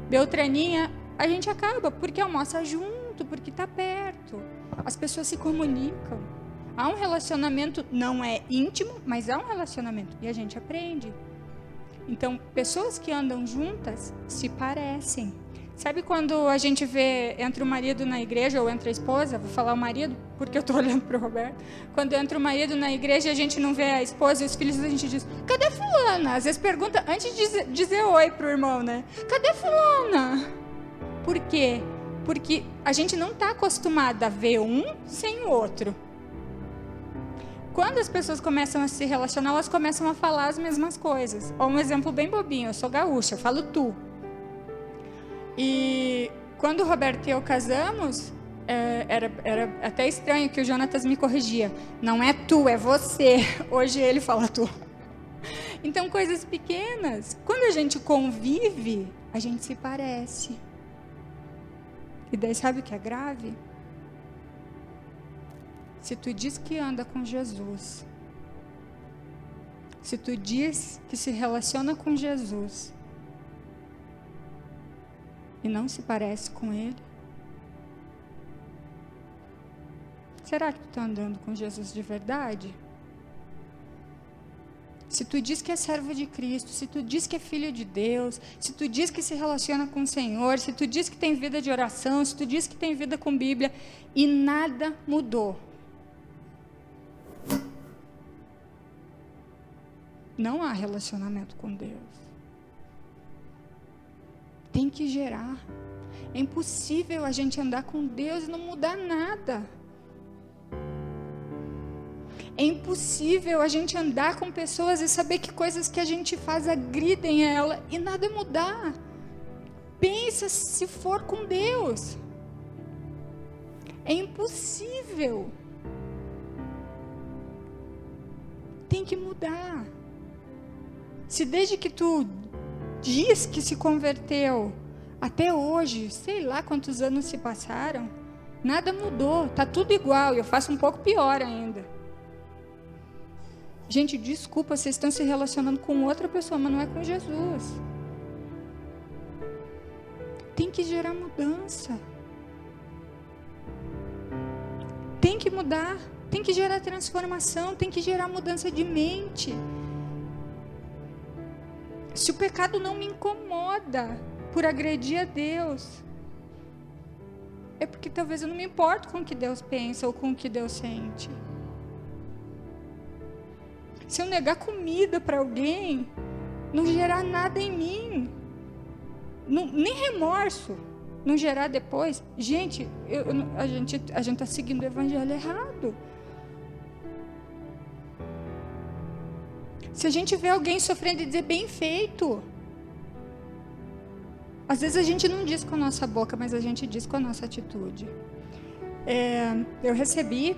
Beltraninha, a gente acaba porque almoça junto, porque está perto. As pessoas se comunicam. Há um relacionamento, não é íntimo, mas há um relacionamento. E a gente aprende. Então, pessoas que andam juntas se parecem. Sabe quando a gente vê, entra o marido na igreja ou entra a esposa, vou falar o marido, porque eu estou olhando para o Roberto. Quando entra o marido na igreja e a gente não vê a esposa e os filhos, a gente diz, cadê fulana? Às vezes pergunta, antes de dizer oi para o irmão, né? Cadê fulana? Por quê? Porque a gente não está acostumado a ver um sem o outro. Quando as pessoas começam a se relacionar, elas começam a falar as mesmas coisas. Ó, um exemplo bem bobinho, eu sou gaúcha, eu falo tu. E quando o Roberto e eu casamos, era até estranho que o Jonatas me corrigia. Não é tu, é você. Hoje ele fala tu. Então, coisas pequenas. Quando a gente convive, a gente se parece. E daí sabe o que é grave? Se tu diz que anda com Jesus, se tu diz que se relaciona com Jesus e não se parece com Ele, será que tu está andando com Jesus de verdade? Se tu diz que é servo de Cristo, se tu diz que é filho de Deus, se tu diz que se relaciona com o Senhor, se tu diz que tem vida de oração, se tu diz que tem vida com Bíblia e nada mudou, não há relacionamento com Deus. Tem que gerar. É impossível a gente andar com Deus e não mudar nada. É impossível a gente andar com pessoas e saber que coisas que a gente faz agridem ela e nada mudar. Pensa se for com Deus. É impossível. Tem que mudar. Se desde que tu diz que se converteu até hoje, sei lá quantos anos se passaram, nada mudou, tá tudo igual, e eu faço um pouco pior ainda. Gente, desculpa, vocês estão se relacionando com outra pessoa, mas não é com Jesus. Tem que gerar mudança. Tem que mudar, tem que gerar transformação, tem que gerar mudança de mente. Se o pecado não me incomoda por agredir a Deus, é porque talvez eu não me importo com o que Deus pensa ou com o que Deus sente. Se eu negar comida para alguém, não gerar nada em mim, nem remorso, não gerar depois, gente, a gente está seguindo o evangelho errado. Se a gente vê alguém sofrendo e dizer bem feito, às vezes a gente não diz com a nossa boca, mas a gente diz com a nossa atitude. Eu recebi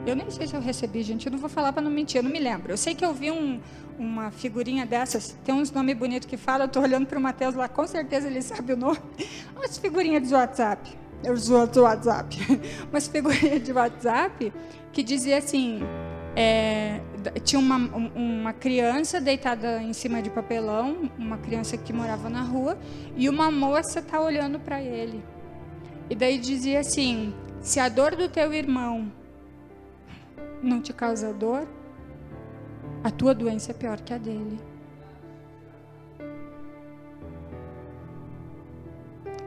eu nem sei se eu recebi, gente, eu não vou falar para não mentir, eu não me lembro. Eu sei que eu vi uma figurinha dessas, tem uns nomes bonitos que falam, eu estou olhando para o Mateus lá, com certeza ele sabe o nome. Umas figurinhas de WhatsApp, umas figurinhas de WhatsApp que dizia assim, tinha uma criança deitada em cima de papelão, uma criança que morava na rua, e uma moça está olhando para ele. E daí dizia assim, se a dor do teu irmão não te causa dor, a tua doença é pior que a dele.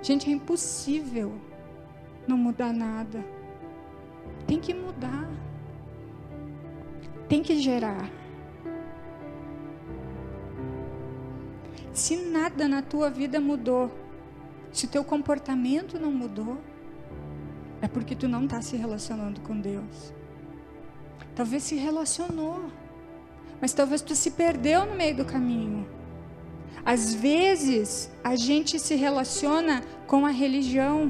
Gente, é impossível não mudar nada. Tem que mudar. Tem que gerar. Se nada na tua vida mudou, se o teu comportamento não mudou, é porque tu não está se relacionando com Deus. Talvez se relacionou, mas talvez tu se perdeu no meio do caminho. Às vezes a gente se relaciona com a religião,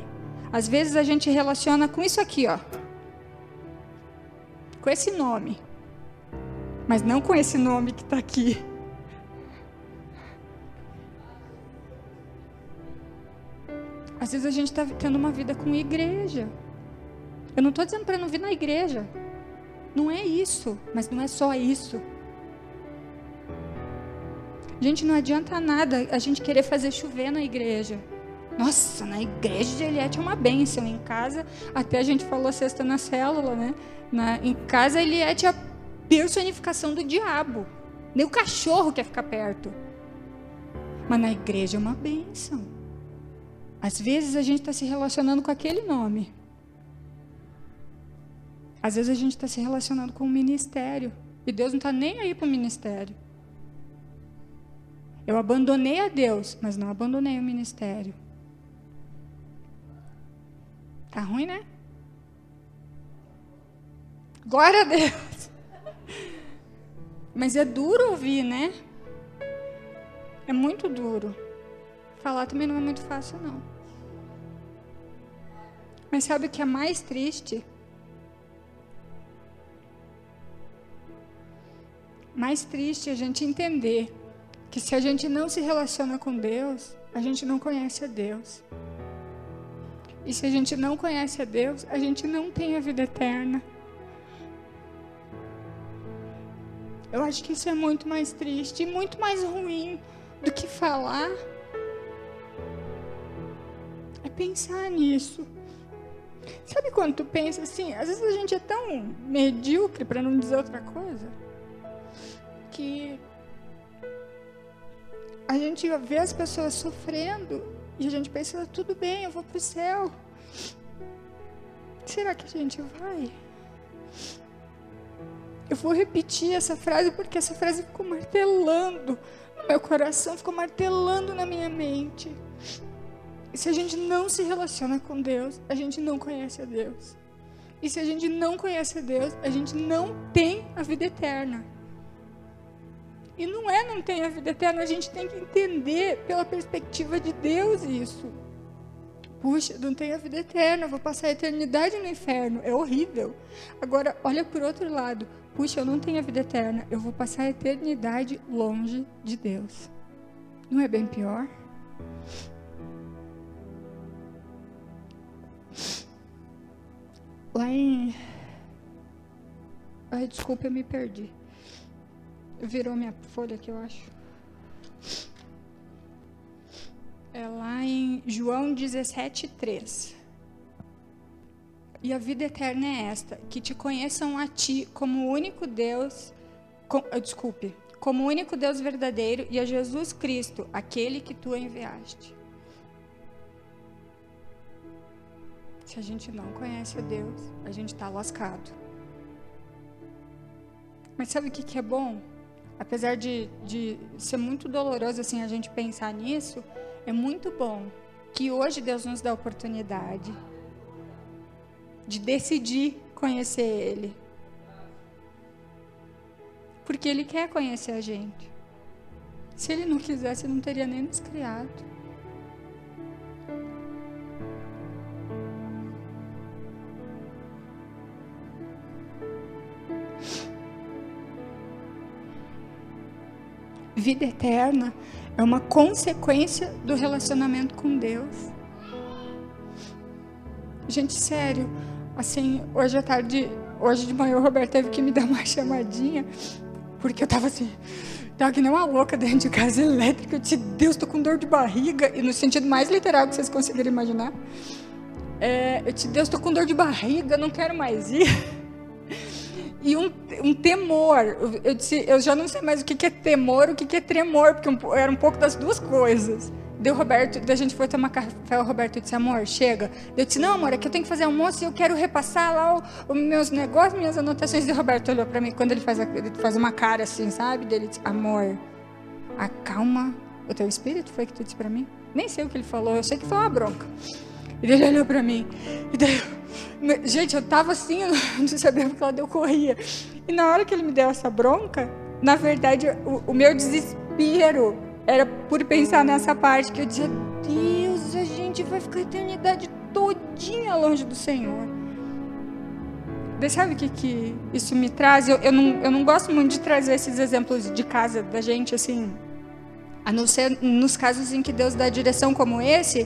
às vezes a gente relaciona com isso aqui, ó, com esse nome, mas não com esse nome que está aqui. Às vezes a gente está tendo uma vida com igreja. Eu não estou dizendo para não vir na igreja. Não é isso, mas não é só isso. Gente, não adianta nada a gente querer fazer chover na igreja. Nossa, na igreja de Eliette é uma bênção. Em casa, até a gente falou sexta na célula, né? Em casa, Eliette é a personificação do diabo. Nem o cachorro quer ficar perto. Mas na igreja é uma bênção. Às vezes a gente está se relacionando com aquele nome. Às vezes a gente está se relacionando com o ministério. E Deus não está nem aí para o ministério. Eu abandonei a Deus, mas não abandonei o ministério. Tá ruim, né? Glória a Deus. Mas é duro ouvir, né? É muito duro. Falar também não é muito fácil, não. Mas sabe o que é mais triste? Mais triste é a gente entender que se a gente não se relaciona com Deus, a gente não conhece a Deus. E se a gente não conhece a Deus, a gente não tem a vida eterna. Eu acho que isso é muito mais triste e muito mais ruim do que falar. É pensar nisso. Sabe quando tu pensa assim, às vezes a gente é tão medíocre, para não dizer outra coisa, que a gente vê as pessoas sofrendo e a gente pensa, tudo bem, eu vou pro céu. Será que a gente vai? Eu vou repetir essa frase porque essa frase ficou martelando no meu coração, ficou martelando na minha mente. E se a gente não se relaciona com Deus, a gente não conhece a Deus. E se a gente não conhece a Deus, a gente não tem a vida eterna. E não tem a vida eterna, a gente tem que entender pela perspectiva de Deus isso. Puxa, não tenho a vida eterna, vou passar a eternidade no inferno, é horrível. Agora, olha por outro lado, puxa, eu não tenho a vida eterna, eu vou passar a eternidade longe de Deus. Não é bem pior? Lá em... Ai, desculpa, eu me perdi. Virou minha folha aqui, eu acho. É lá em João 17:3. E a vida eterna é esta, que te conheçam a ti como o único Deus, como o único Deus verdadeiro e a Jesus Cristo, aquele que tu enviaste. Se a gente não conhece a Deus, a gente está lascado. Mas sabe o que é bom? Apesar de ser muito doloroso assim, a gente pensar nisso, é muito bom que hoje Deus nos dá a oportunidade de decidir conhecer Ele. Porque Ele quer conhecer a gente. Se Ele não quisesse, Ele não teria nem nos criado. Vida eterna é uma consequência do relacionamento com Deus. Gente, sério, assim, hoje à tarde, hoje de manhã o Roberto teve que me dar uma chamadinha, porque eu tava assim, tava que nem uma louca dentro de casa elétrica. Eu disse, Deus, tô com dor de barriga, e no sentido mais literal que vocês conseguirem imaginar. Eu disse, Deus, tô com dor de barriga, não quero mais ir. E um temor, eu disse, eu já não sei mais o que é temor, o que é tremor, porque era um pouco das duas coisas. Daí o Roberto, daí a gente foi tomar café, o Roberto disse, amor, chega. Eu disse, não, amor, é que eu tenho que fazer almoço e eu quero repassar lá os meus negócios, minhas anotações. E o Roberto olhou pra mim, quando ele faz uma cara assim, sabe? Daí ele disse, amor, acalma o teu espírito, foi o que tu disse pra mim? Nem sei o que ele falou, eu sei que foi uma bronca. E daí ele olhou pra mim, e daí... Gente, eu tava assim, eu não sabia porque ela deu, corria. E na hora que ele me deu essa bronca, na verdade, o meu desespero era por pensar nessa parte, que eu dizia, Deus, a gente vai ficar a eternidade todinha longe do Senhor. Daí sabe o que isso me traz? Eu não gosto muito de trazer esses exemplos de casa da gente, assim, a não ser nos casos em que Deus dá direção como esse.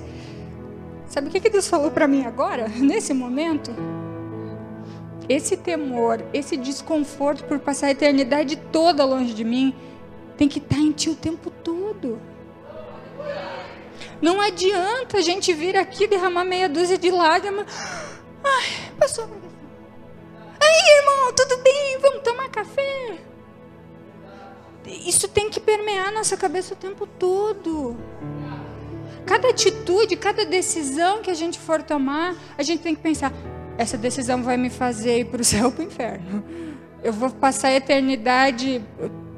Sabe o que Deus falou para mim agora, nesse momento? Esse temor, esse desconforto por passar a eternidade toda longe de mim, tem que estar em ti o tempo todo. Não adianta a gente vir aqui derramar meia dúzia de lágrimas. Ai, passou. Aí, irmão, tudo bem? Vamos tomar café? Isso tem que permear nossa cabeça o tempo todo. Cada atitude, cada decisão que a gente for tomar, a gente tem que pensar, essa decisão vai me fazer ir para o céu ou para o inferno? Eu vou passar a eternidade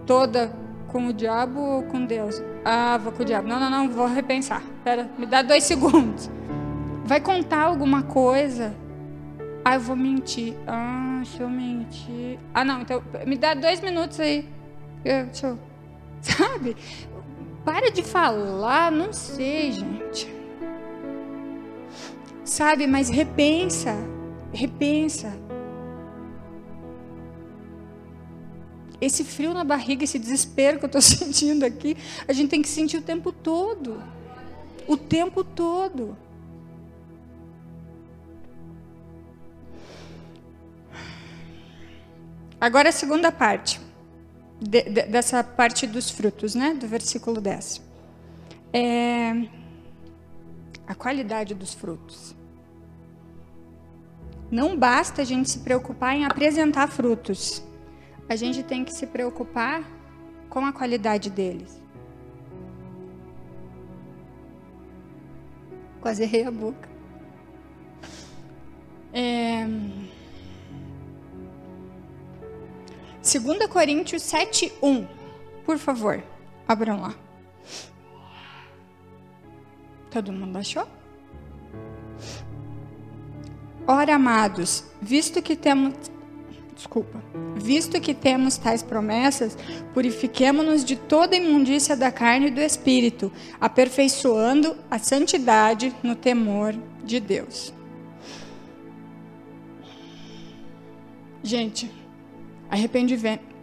toda com o diabo ou com Deus? Ah, vou com o diabo. Não, vou repensar. Espera, me dá 2 segundos. Vai contar alguma coisa? Ah, eu vou mentir. Ah, se eu mentir... Ah, não, então me dá 2 minutos aí. Deixa eu... Sabe? Para de falar, não sei, gente. Sabe, mas repensa. Esse frio na barriga, esse desespero que eu estou sentindo aqui, a gente tem que sentir o tempo todo. O tempo todo. Agora a segunda parte, dessa parte dos frutos, né? Do versículo 10. A qualidade dos frutos. Não basta a gente se preocupar em apresentar frutos. A gente tem que se preocupar com a qualidade deles. Quase errei a boca. 2 Coríntios 7:1. Por favor, abram lá. Todo mundo achou? Ora, amados, visto que temos tais promessas, purifiquemo-nos de toda imundícia da carne e do espírito, aperfeiçoando a santidade no temor de Deus. Gente,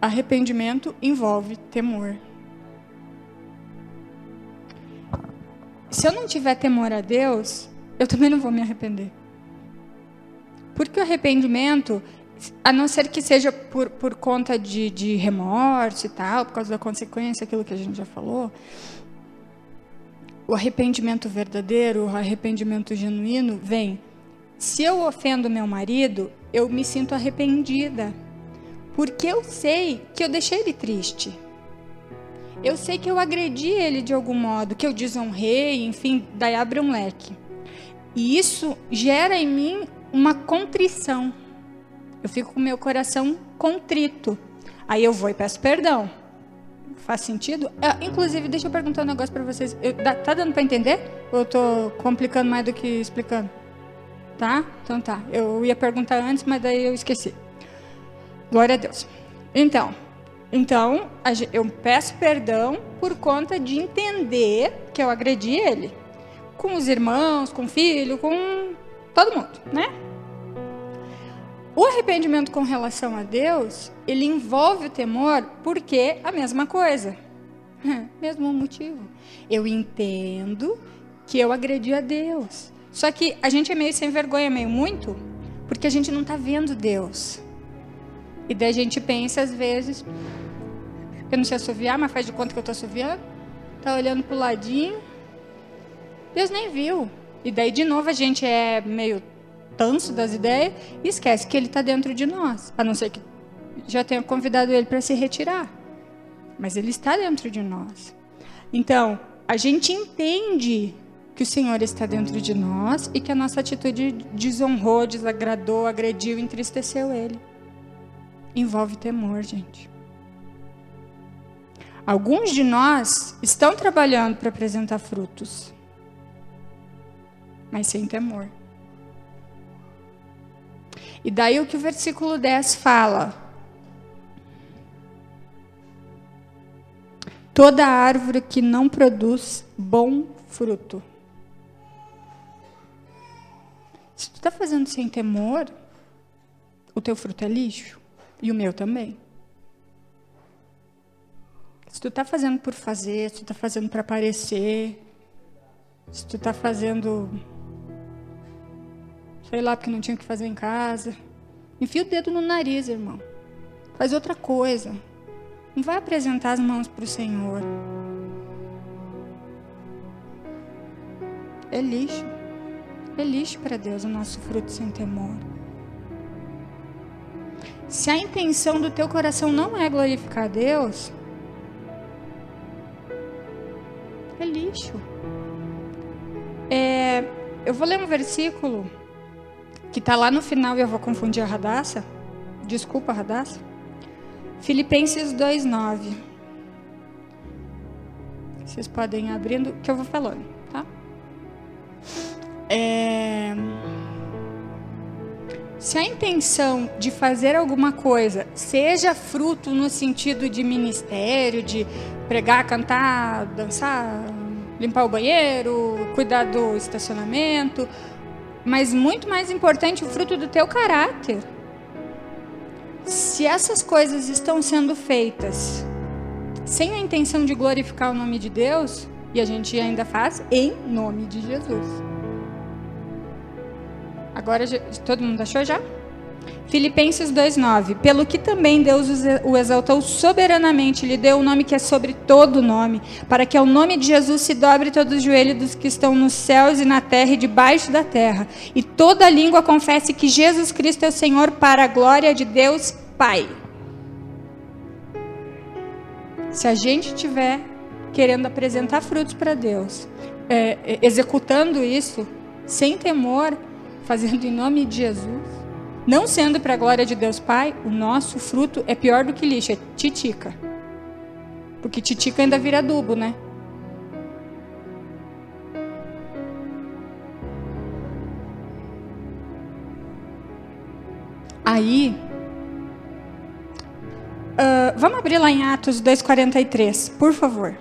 arrependimento envolve temor. Se eu não tiver temor a Deus, eu também não vou me arrepender. Porque o arrependimento, a não ser que seja por conta de remorso e tal, por causa da consequência, aquilo que a gente já falou, o arrependimento verdadeiro, o arrependimento genuíno vem. Se eu ofendo meu marido, eu me sinto arrependida. Porque eu sei que eu deixei ele triste. Eu sei que eu agredi ele de algum modo, que eu desonrei, enfim, daí abre um leque. E isso gera em mim uma contrição. Eu fico com o meu coração contrito. Aí eu vou e peço perdão. Faz sentido? Inclusive, deixa eu perguntar um negócio para vocês. Tá dando para entender? Ou eu tô complicando mais do que explicando? Tá? Então tá. Eu ia perguntar antes, mas daí eu esqueci. Glória a Deus. Então eu peço perdão por conta de entender que eu agredi ele. Com os irmãos, com o filho, com todo mundo, né? O arrependimento com relação a Deus, ele envolve o temor porque é a mesma coisa. Mesmo motivo. Eu entendo que eu agredi a Deus. Só que a gente é meio sem vergonha, meio muito, porque a gente não está vendo Deus. E daí a gente pensa, às vezes, eu não sei assoviar, mas faz de conta que eu estou assoviando. Está olhando para o ladinho. Deus nem viu. E daí, de novo, a gente é meio tanso das ideias e esquece que ele está dentro de nós. A não ser que já tenha convidado ele para se retirar. Mas ele está dentro de nós. Então, a gente entende que o Senhor está dentro de nós e que a nossa atitude desonrou, desagradou, agrediu, entristeceu ele. Envolve temor, gente. Alguns de nós estão trabalhando para apresentar frutos, mas sem temor. E daí o que o versículo 10 fala? Toda árvore que não produz bom fruto. Se tu está fazendo sem temor, o teu fruto é lixo. E o meu também. Se tu está fazendo por fazer, se tu está fazendo para aparecer, se tu está fazendo, sei lá, porque não tinha o que fazer em casa, enfia o dedo no nariz, irmão. Faz outra coisa. Não vai apresentar as mãos para o Senhor. É lixo. É lixo para Deus o nosso fruto sem temor. Se a intenção do teu coração não é glorificar a Deus, é lixo. Eu vou ler um versículo que está lá no final e eu vou confundir a Radassa. Desculpa, Radassa. Filipenses 2:9. Vocês podem ir abrindo, que eu vou falando, tá? Se a intenção de fazer alguma coisa seja fruto no sentido de ministério, de pregar, cantar, dançar, limpar o banheiro, cuidar do estacionamento, mas muito mais importante, o fruto do teu caráter. Se essas coisas estão sendo feitas sem a intenção de glorificar o nome de Deus, e a gente ainda faz em nome de Jesus. Agora, todo mundo achou já? Filipenses 2:9. Pelo que também Deus o exaltou soberanamente, lhe deu o nome que é sobre todo nome, para que ao nome de Jesus se dobre todo o joelho dos que estão nos céus e na terra e debaixo da terra, e toda língua confesse que Jesus Cristo é o Senhor, para a glória de Deus Pai. Se a gente estiver querendo apresentar frutos para Deus, executando isso sem temor, fazendo em nome de Jesus, não sendo para a glória de Deus Pai, o nosso fruto é pior do que lixo, é titica. Porque titica ainda vira adubo, né? Aí, vamos abrir lá em Atos 2:43, por favor.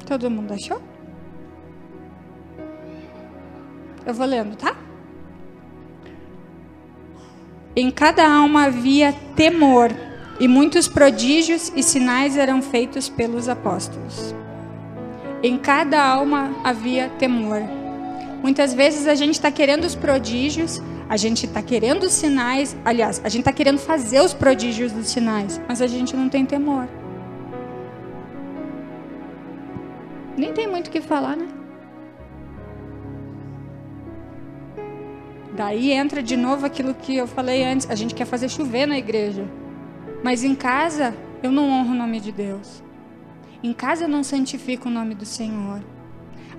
Todo mundo achou? Eu vou lendo, tá? Em cada alma havia temor, e muitos prodígios e sinais eram feitos pelos apóstolos. Em cada alma havia temor. Muitas vezes a gente está querendo os prodígios, a gente está querendo os sinais, aliás, a gente está querendo fazer os prodígios dos sinais, mas a gente não tem temor. Nem tem muito o que falar, né? Daí entra de novo aquilo que eu falei antes. A gente quer fazer chover na igreja. Mas em casa, eu não honro o nome de Deus. Em casa, eu não santifico o nome do Senhor.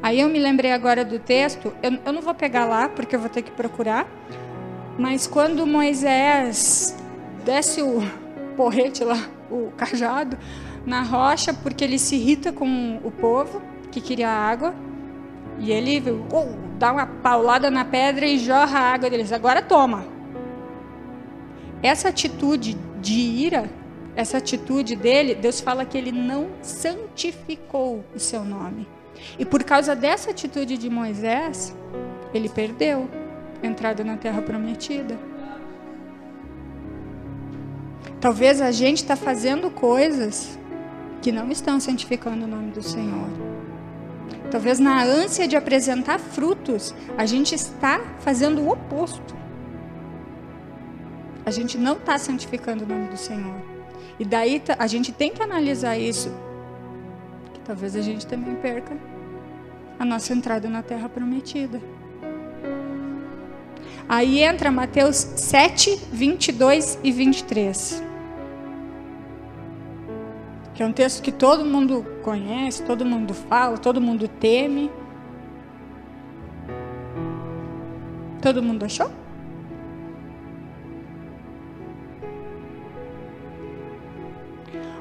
Aí eu me lembrei agora do texto. Eu não vou pegar lá, porque eu vou ter que procurar. Mas quando Moisés desce o porrete lá, o cajado, na rocha, porque ele se irrita com o povo que queria água, e ele dá uma paulada na pedra e jorra a água deles. Agora toma. Essa atitude de ira, essa atitude dele, Deus fala que ele não santificou o seu nome. E por causa dessa atitude de Moisés, ele perdeu a entrada na terra prometida. Talvez a gente está fazendo coisas que não estão santificando o nome do Senhor. Talvez na ânsia de apresentar frutos, a gente está fazendo o oposto. A gente não está santificando o nome do Senhor. E daí a gente tem que analisar isso. Que talvez a gente também perca a nossa entrada na terra prometida. Aí entra Mateus 7, 22 e 23. Que é um texto que todo mundo conhece, todo mundo fala, todo mundo teme. Todo mundo achou?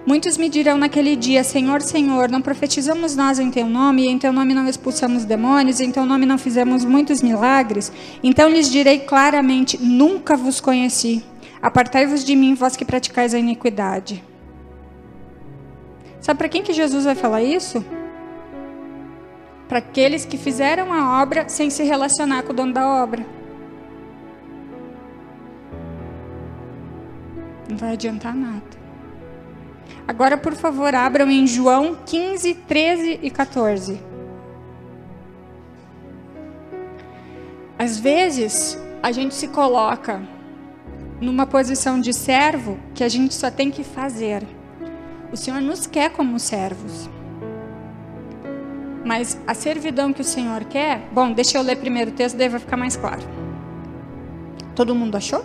Muitos me dirão naquele dia: Senhor, Senhor, não profetizamos nós em teu nome, e em teu nome não expulsamos demônios, e em teu nome não fizemos muitos milagres? Então lhes direi claramente: nunca vos conheci. Apartai-vos de mim, vós que praticais a iniquidade. Sabe para quem que Jesus vai falar isso? Para aqueles que fizeram a obra sem se relacionar com o dono da obra. Não vai adiantar nada. Agora, por favor, abram em João 15, 13 e 14. Às vezes, a gente se coloca numa posição de servo que a gente só tem que fazer. O Senhor nos quer como servos. Mas a servidão que o Senhor quer... Bom, deixa eu ler primeiro o texto, daí vai ficar mais claro. Todo mundo achou?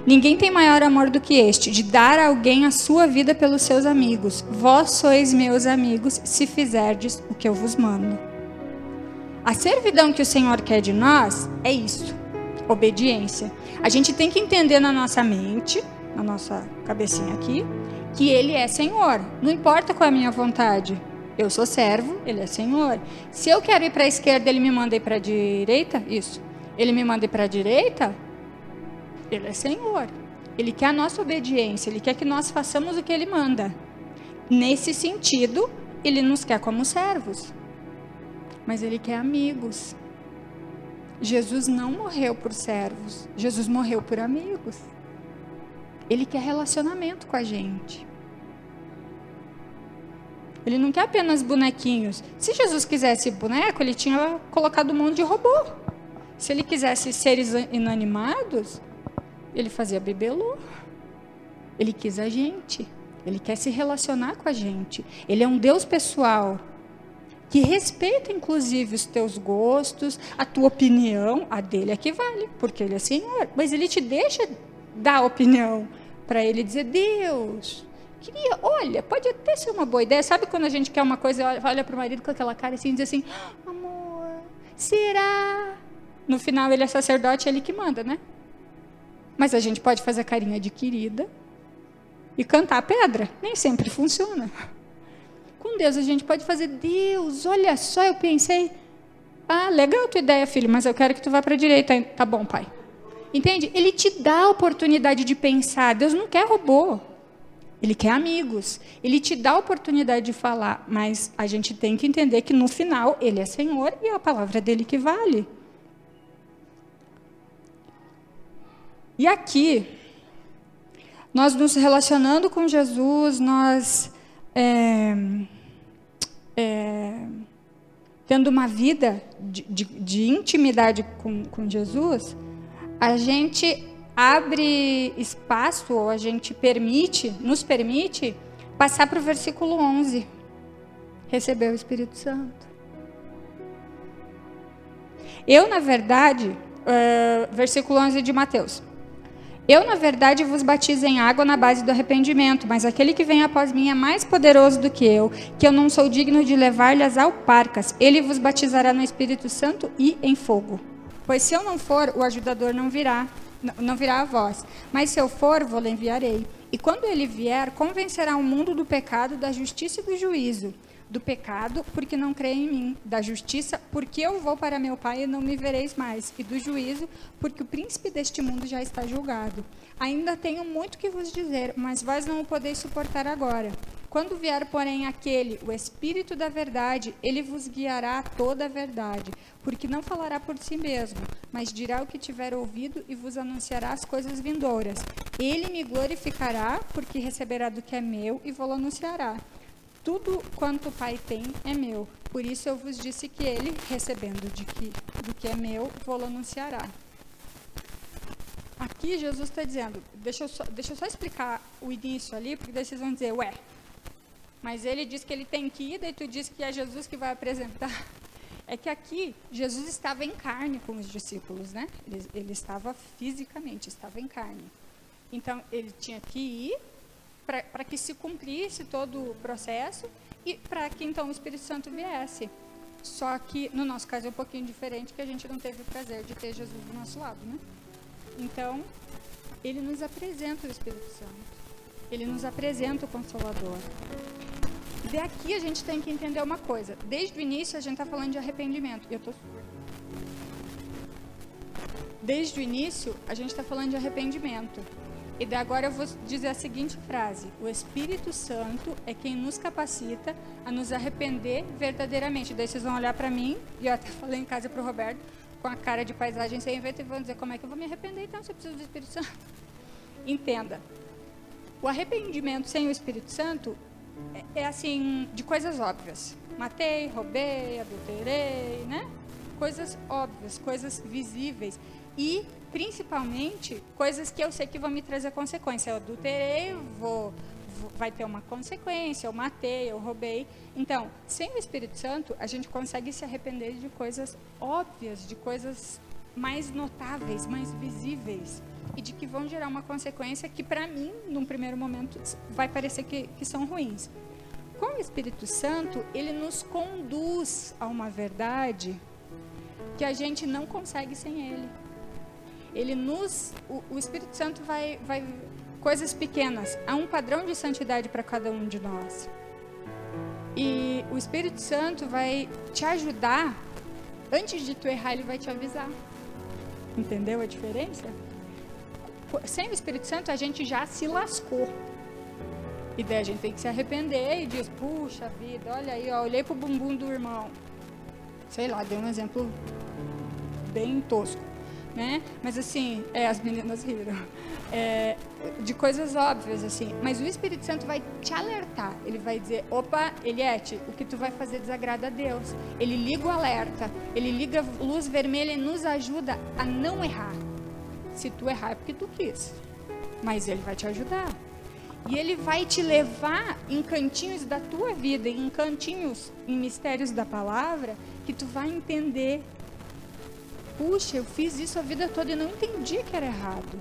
Ninguém tem maior amor do que este, de dar a alguém a sua vida pelos seus amigos. Vós sois meus amigos, se fizerdes o que eu vos mando. A servidão que o Senhor quer de nós é isso, obediência. A gente tem que entender na nossa mente, na nossa cabecinha aqui, que Ele é Senhor. Não importa qual é a minha vontade. Eu sou servo, Ele é Senhor. Se eu quero ir para a esquerda, Ele me manda ir para a direita, isso. Ele me manda ir para a direita, Ele é Senhor. Ele quer a nossa obediência, Ele quer que nós façamos o que Ele manda. Nesse sentido, Ele nos quer como servos. Mas Ele quer amigos. Jesus não morreu por servos, Jesus morreu por amigos. Ele quer relacionamento com a gente. Ele não quer apenas bonequinhos. Se Jesus quisesse boneco, Ele tinha colocado um monte de robô. Se Ele quisesse seres inanimados, Ele fazia bibelô. Ele quis a gente. Ele quer se relacionar com a gente. Ele é um Deus pessoal, que respeita, inclusive, os teus gostos, a tua opinião. A dele é que vale, porque Ele é Senhor. Mas Ele te deixa dar a opinião para Ele dizer, Deus, queria, olha, pode até ser uma boa ideia. Sabe quando a gente quer uma coisa e olha para o marido com aquela cara assim e diz assim, amor, será? No final ele é sacerdote, Ele que manda, né? Mas a gente pode fazer carinha de querida e cantar a pedra. Nem sempre funciona. Com Deus a gente pode fazer, Deus, olha só, eu pensei, legal a tua ideia, filho, mas eu quero que tu vá para a direita. Tá bom, pai. Entende? Ele te dá a oportunidade de pensar. Deus não quer robô. Ele quer amigos. Ele te dá a oportunidade de falar, mas a gente tem que entender que no final Ele é Senhor e é a palavra dele que vale. E aqui, nós nos relacionando com Jesus, nós tendo uma vida de intimidade com Jesus, a gente abre espaço, ou a gente nos permite passar para o versículo 11, receber o Espírito Santo. Eu, na verdade, versículo 11 de Mateus, eu, na verdade, vos batizo em água na base do arrependimento, mas aquele que vem após mim é mais poderoso do que eu não sou digno de levar-lhe as alparcas. Ele vos batizará no Espírito Santo e em fogo. Pois se eu não for, o ajudador não virá a vós. Mas se eu for, vou-lhe enviarei. E quando ele vier, convencerá o mundo do pecado, da justiça e do juízo. Do pecado, porque não crê em mim. Da justiça, porque eu vou para meu Pai e não me vereis mais. E do juízo, porque o príncipe deste mundo já está julgado. Ainda tenho muito que vos dizer, mas vós não o podeis suportar agora. Quando vier, porém, aquele, o Espírito da verdade, ele vos guiará a toda a verdade, porque não falará por si mesmo, mas dirá o que tiver ouvido e vos anunciará as coisas vindouras. Ele me glorificará, porque receberá do que é meu e vou-lo anunciará. Tudo quanto o Pai tem é meu, por isso eu vos disse que ele, recebendo do que é meu, vou-lo anunciará. Aqui Jesus está dizendo, deixa eu só explicar o início ali, porque daí vocês vão dizer, mas ele diz que ele tem que ir, daí tu diz que é Jesus que vai apresentar. É que aqui, Jesus estava em carne com os discípulos, né? Ele estava fisicamente, estava em carne. Então, ele tinha que ir para que se cumprisse todo o processo e para que, então, o Espírito Santo viesse. Só que, no nosso caso, é um pouquinho diferente, que a gente não teve o prazer de ter Jesus do nosso lado, né? Então, ele nos apresenta o Espírito Santo. Ele nos apresenta o Consolador. E aqui a gente tem que entender uma coisa. Desde o início a gente está falando de arrependimento. Desde o início a gente está falando de arrependimento. E daí agora eu vou dizer a seguinte frase. O Espírito Santo é quem nos capacita a nos arrepender verdadeiramente. Daí vocês vão olhar para mim, e eu até falei em casa para o Roberto, com a cara de paisagem sem vento, e vão dizer, como é que eu vou me arrepender então se eu preciso do Espírito Santo? Entenda. O arrependimento sem o Espírito Santo é assim, de coisas óbvias. Matei, roubei, adulterei, né? Coisas óbvias, coisas visíveis. E, principalmente, coisas que eu sei que vão me trazer consequência. Eu adulterei, vai ter uma consequência, eu matei, eu roubei. Então, sem o Espírito Santo, a gente consegue se arrepender de coisas óbvias, de coisas mais notáveis, mais visíveis. E de que vão gerar uma consequência que, para mim, num primeiro momento, vai parecer que são ruins. Com o Espírito Santo, ele nos conduz a uma verdade porque a gente não consegue sem Ele. O Espírito Santo vai coisas pequenas. Há um padrão de santidade para cada um de nós. E o Espírito Santo vai te ajudar. Antes de tu errar, ele vai te avisar. Entendeu a diferença? Sem o Espírito Santo, a gente já se lascou. E daí a gente tem que se arrepender e diz, puxa vida, olha aí, ó, olhei pro bumbum do irmão. Sei lá, dei um exemplo bem tosco, né? Mas assim, as meninas riram. De coisas óbvias, assim. Mas o Espírito Santo vai te alertar. Ele vai dizer, opa, Eliette, o que tu vai fazer desagrada a Deus. Ele liga o alerta, ele liga a luz vermelha e nos ajuda a não errar. Se tu errar é porque tu quis. Mas ele vai te ajudar. E ele vai te levar em cantinhos da tua vida, em cantinhos, em mistérios da palavra, que tu vai entender. Puxa, eu fiz isso a vida toda e não entendi que era errado.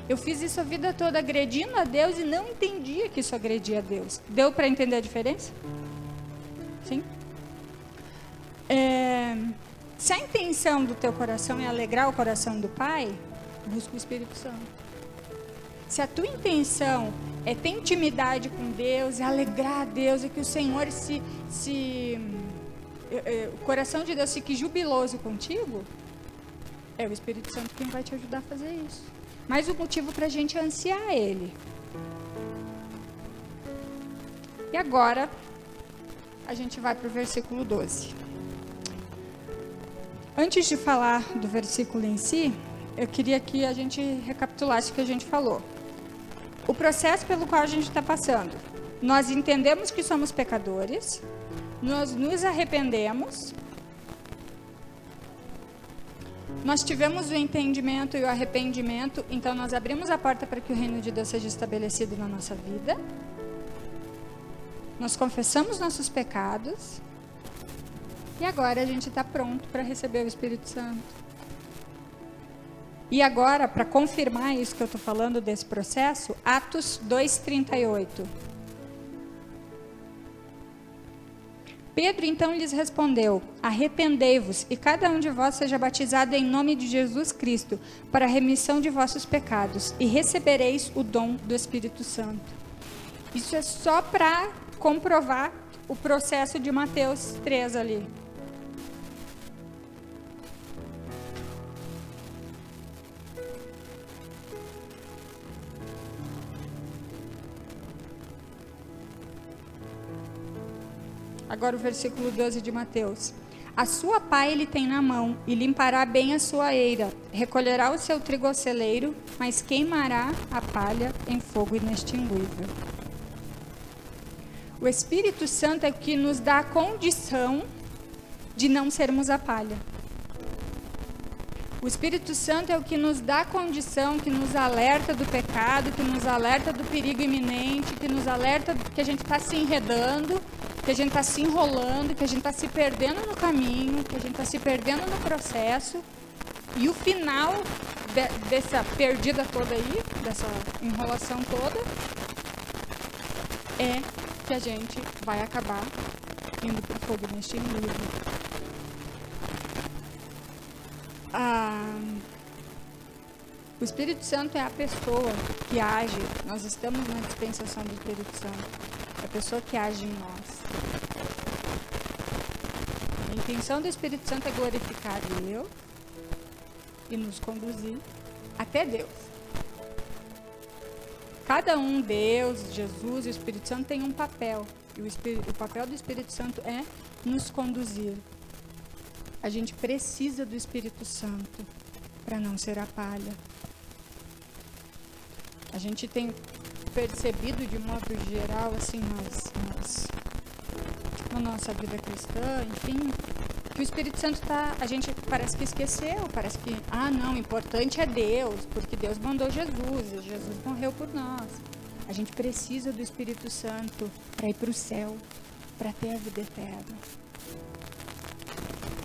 Eu fiz isso a vida toda agredindo a Deus e não entendia que isso agredia a Deus. Deu para entender a diferença? Sim? Se a intenção do teu coração é alegrar o coração do Pai, busca o Espírito Santo. Se a tua intenção é ter intimidade com Deus, é alegrar a Deus, é que o Senhor o coração de Deus fique jubiloso contigo, é o Espírito Santo quem vai te ajudar a fazer isso. Mas o motivo para a gente é ansiar Ele. E agora, a gente vai para o versículo 12. Antes de falar do versículo em si, eu queria que a gente recapitulasse o que a gente falou. O processo pelo qual a gente está passando. Nós entendemos que somos pecadores, nós nos arrependemos, nós tivemos o entendimento e o arrependimento, então nós abrimos a porta para que o reino de Deus seja estabelecido na nossa vida. Nós confessamos nossos pecados e agora a gente está pronto para receber o Espírito Santo. E agora, para confirmar isso que eu estou falando desse processo, Atos 2:38. Pedro então lhes respondeu, arrependei-vos e cada um de vós seja batizado em nome de Jesus Cristo para a remissão de vossos pecados e recebereis o dom do Espírito Santo. Isso é só para comprovar o processo de Mateus 3 ali. Agora o versículo 12 de Mateus. A sua pá ele tem na mão, e limpará bem a sua eira, recolherá o seu trigo ao celeiro, mas queimará a palha em fogo inextinguível. O Espírito Santo é o que nos dá a condição de não sermos a palha. O Espírito Santo é o que nos dá a condição, que nos alerta do pecado, que nos alerta do perigo iminente, que nos alerta que a gente está se enredando, que a gente está se enrolando, que a gente está se perdendo no caminho, que a gente está se perdendo no processo. E o final dessa perdida toda aí, dessa enrolação toda, é que a gente vai acabar indo para o fogo inextinguível. O Espírito Santo é a pessoa que age. Nós estamos na dispensação do Espírito Santo. É a pessoa que age em nós. A intenção do Espírito Santo é glorificar Deus e nos conduzir até Deus. Cada um, Deus, Jesus e o Espírito Santo, tem um papel. E o papel do Espírito Santo é nos conduzir. A gente precisa do Espírito Santo para não ser a palha. A gente tem percebido de modo geral, assim, na nossa vida cristã, enfim, que o Espírito Santo a gente parece que esqueceu, parece que, não, o importante é Deus, porque Deus mandou Jesus, e Jesus morreu por nós. A gente precisa do Espírito Santo para ir para o céu, para ter a vida eterna.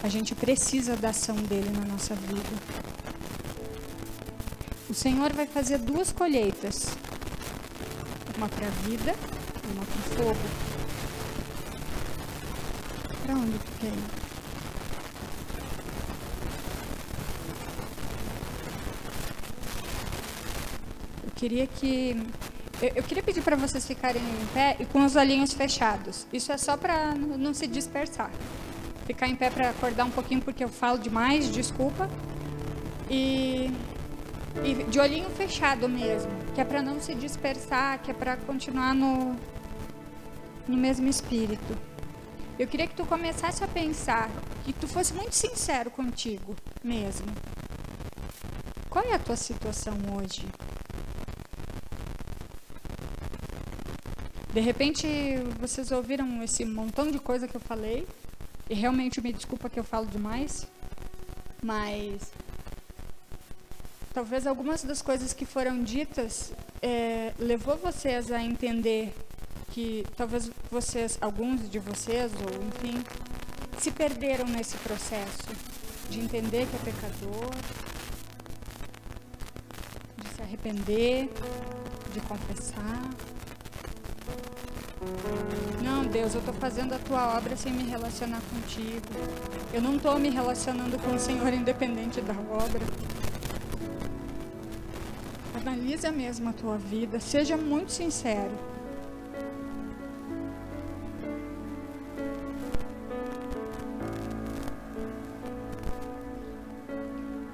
A gente precisa da ação dele na nossa vida. O Senhor vai fazer 2 colheitas. Uma para a vida e uma para o fogo. Para onde tu quer ir? queria pedir para vocês ficarem em pé e com os olhinhos fechados. Isso é só para não se dispersar. Ficar em pé para acordar um pouquinho, porque eu falo demais, desculpa. E de olhinho fechado mesmo, que é para não se dispersar, que é para continuar no mesmo espírito. Eu queria que tu começasse a pensar, que tu fosse muito sincero contigo mesmo. Qual é a tua situação hoje? De repente, vocês ouviram esse montão de coisa que eu falei, e realmente me desculpa que eu falo demais, mas talvez algumas das coisas que foram ditas levou vocês a entender que talvez alguns de vocês, ou enfim, se perderam nesse processo de entender que é pecador, de se arrepender, de confessar. Não, Deus, eu estou fazendo a tua obra sem me relacionar contigo. Eu não estou me relacionando com o Senhor independente da obra. Analisa mesmo a tua vida, seja muito sincero.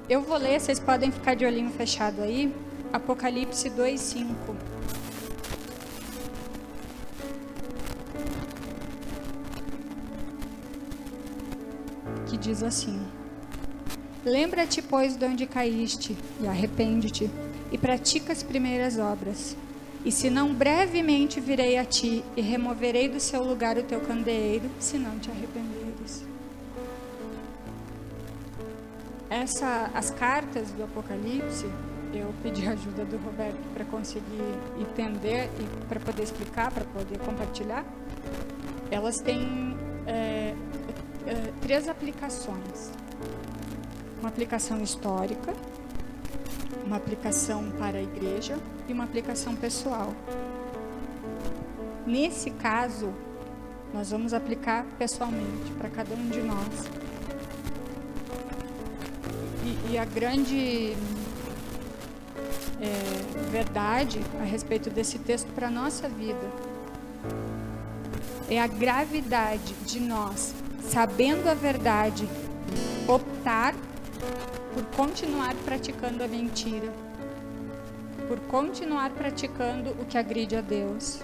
Eu vou ler, vocês podem ficar de olhinho fechado aí, Apocalipse 2:5. Que diz assim: Lembra-te, pois, de onde caíste, e arrepende-te, e pratica as primeiras obras. E se não, brevemente virei a ti, e removerei do seu lugar o teu candeeiro, se não te arrependeres. As cartas do Apocalipse, eu pedi a ajuda do Roberto para conseguir entender e para poder explicar, para poder compartilhar. Elas têm 3 aplicações. Uma aplicação histórica, uma aplicação para a igreja e uma aplicação pessoal. Nesse caso, nós vamos aplicar pessoalmente para cada um de nós. E a grande verdade a respeito desse texto para a nossa vida é a gravidade de nós, sabendo a verdade, optar por continuar praticando a mentira, por continuar praticando o que agride a Deus.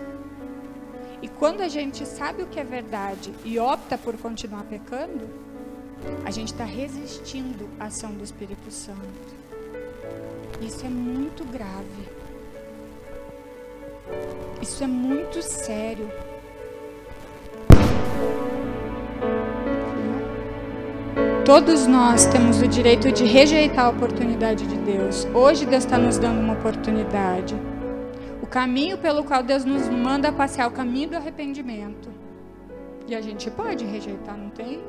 E quando a gente sabe o que é verdade e opta por continuar pecando, a gente está resistindo à ação do Espírito Santo. Isso é muito grave. Isso é muito sério. Todos nós temos o direito de rejeitar a oportunidade de Deus. Hoje Deus está nos dando uma oportunidade. O caminho pelo qual Deus nos manda passear é o caminho do arrependimento. E a gente pode rejeitar, não tem?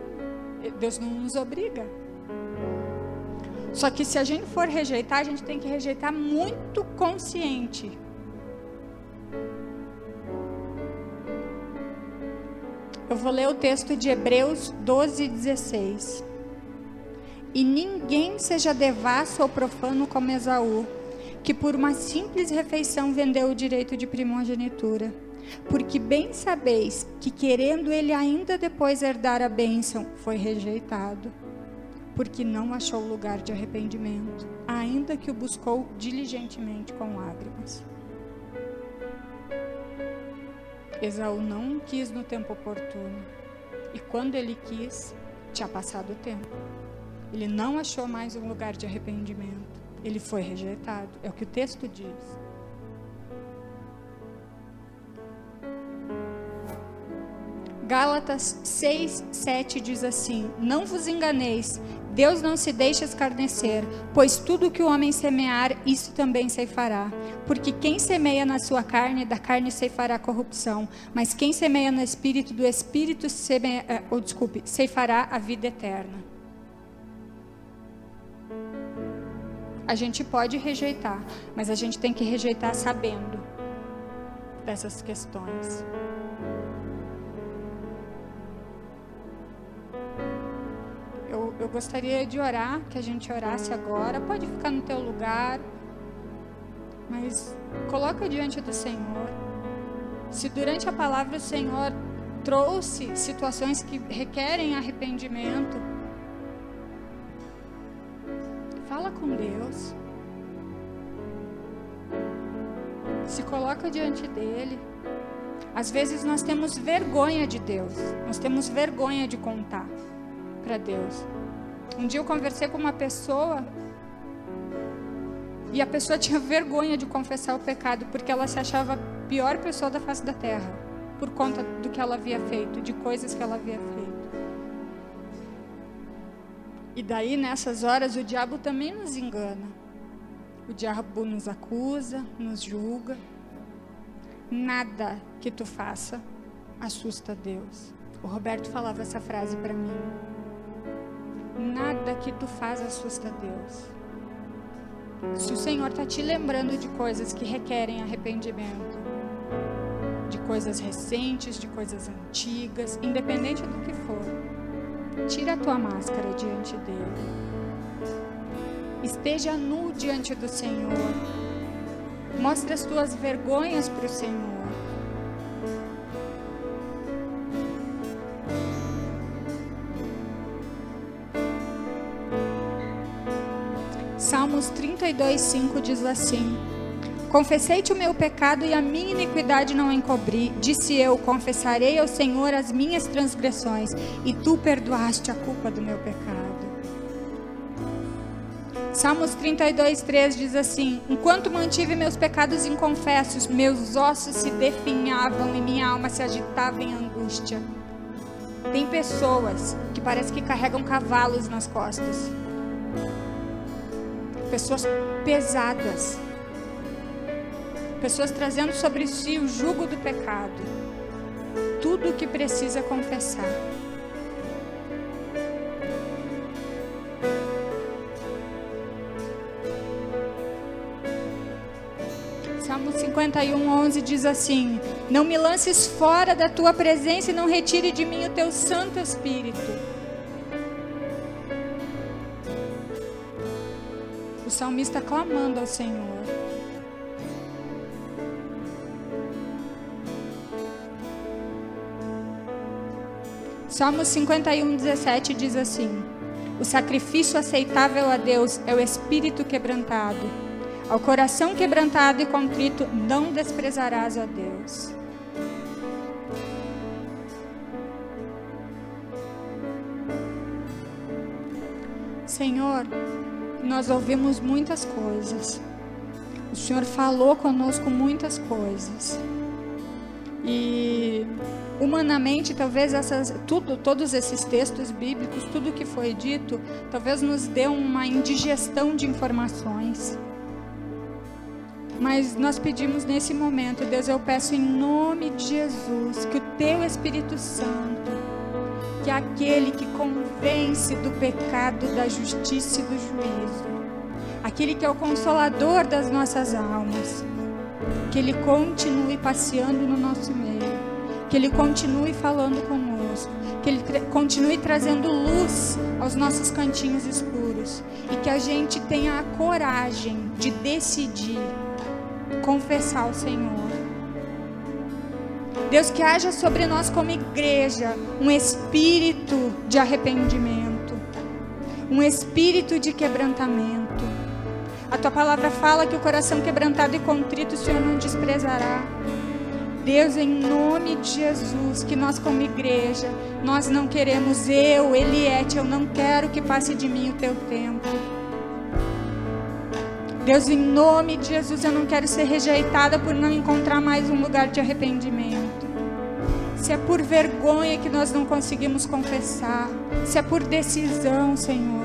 Deus não nos obriga. Só que se a gente for rejeitar, a gente tem que rejeitar muito consciente. Eu vou ler o texto de Hebreus 12:16. E ninguém seja devasso ou profano como Esaú, que por uma simples refeição vendeu o direito de primogenitura. Porque bem sabeis que, querendo ele ainda depois herdar a bênção, foi rejeitado, porque não achou lugar de arrependimento, ainda que o buscou diligentemente com lágrimas. Esaú não quis no tempo oportuno, e quando ele quis, tinha passado o tempo. Ele não achou mais um lugar de arrependimento, ele foi rejeitado, é o que o texto diz. Gálatas 6:7 diz assim: Não vos enganeis, Deus não se deixa escarnecer, pois tudo o que o homem semear, isso também ceifará. Porque quem semeia na sua carne, da carne ceifará corrupção, mas quem semeia no Espírito, do Espírito ceifará a vida eterna. A gente pode rejeitar, mas a gente tem que rejeitar sabendo dessas questões. Eu gostaria de orar, que a gente orasse agora. Pode ficar no teu lugar. mas coloca diante do Senhor. Se durante a palavra o Senhor trouxe situações que requerem arrependimento, fala com Deus. Se coloca diante dele. Às vezes nós temos vergonha de Deus, nós temos vergonha de contar para Deus. Um dia eu conversei com uma pessoa e a pessoa tinha vergonha de confessar o pecado porque ela se achava a pior pessoa da face da terra por conta do que ela havia feito, de coisas que ela havia feito. E daí nessas horas o diabo também nos engana. O diabo nos acusa, nos julga. Nada que tu faça assusta Deus. O Roberto falava essa frase para mim. Nada que tu faz assusta Deus. Se o Senhor está te lembrando de coisas que requerem arrependimento, de coisas recentes, de coisas antigas, independente do que for, tira a tua máscara diante dele. Esteja nu diante do Senhor. Mostre as tuas vergonhas para o Senhor. Salmos 32:5 diz assim: Confessei-te o meu pecado e a minha iniquidade não encobri. Disse eu, confessarei ao Senhor as minhas transgressões, e tu perdoaste a culpa do meu pecado. Salmos 32:3 diz assim: Enquanto mantive meus pecados inconfessos, meus ossos se definhavam e minha alma se agitava em angústia. Tem pessoas que parece que carregam cavalos nas costas. Pessoas pesadas. Pessoas trazendo sobre si o jugo do pecado. Tudo o que precisa confessar. Salmo 51:11 diz assim: Não me lances fora da tua presença e não retire de mim o teu Santo Espírito. O salmista clamando ao Senhor. Salmo 51:17 diz assim: O sacrifício aceitável a Deus é o espírito quebrantado. Ao coração quebrantado e contrito não desprezarás a Deus. Senhor, nós ouvimos muitas coisas. O Senhor falou conosco muitas coisas. E humanamente, talvez todos esses textos bíblicos, tudo que foi dito, talvez nos dê uma indigestão de informações. Mas nós pedimos nesse momento, Deus, eu peço em nome de Jesus, que o teu Espírito Santo, que é aquele que convence do pecado, da justiça e do juízo, aquele que é o consolador das nossas almas, que ele continue passeando no nosso meio, que ele continue falando conosco, que ele continue trazendo luz aos nossos cantinhos escuros, e que a gente tenha a coragem de decidir confessar ao Senhor. Deus, que haja sobre nós como igreja um espírito de arrependimento, um espírito de quebrantamento. A tua palavra fala que o coração quebrantado e contrito o Senhor não desprezará. Deus, em nome de Jesus, que nós como igreja, nós não queremos, Eliette, eu não quero que passe de mim o teu tempo. Deus, em nome de Jesus, eu não quero ser rejeitada por não encontrar mais um lugar de arrependimento. Se é por vergonha que nós não conseguimos confessar, se é por decisão, Senhor,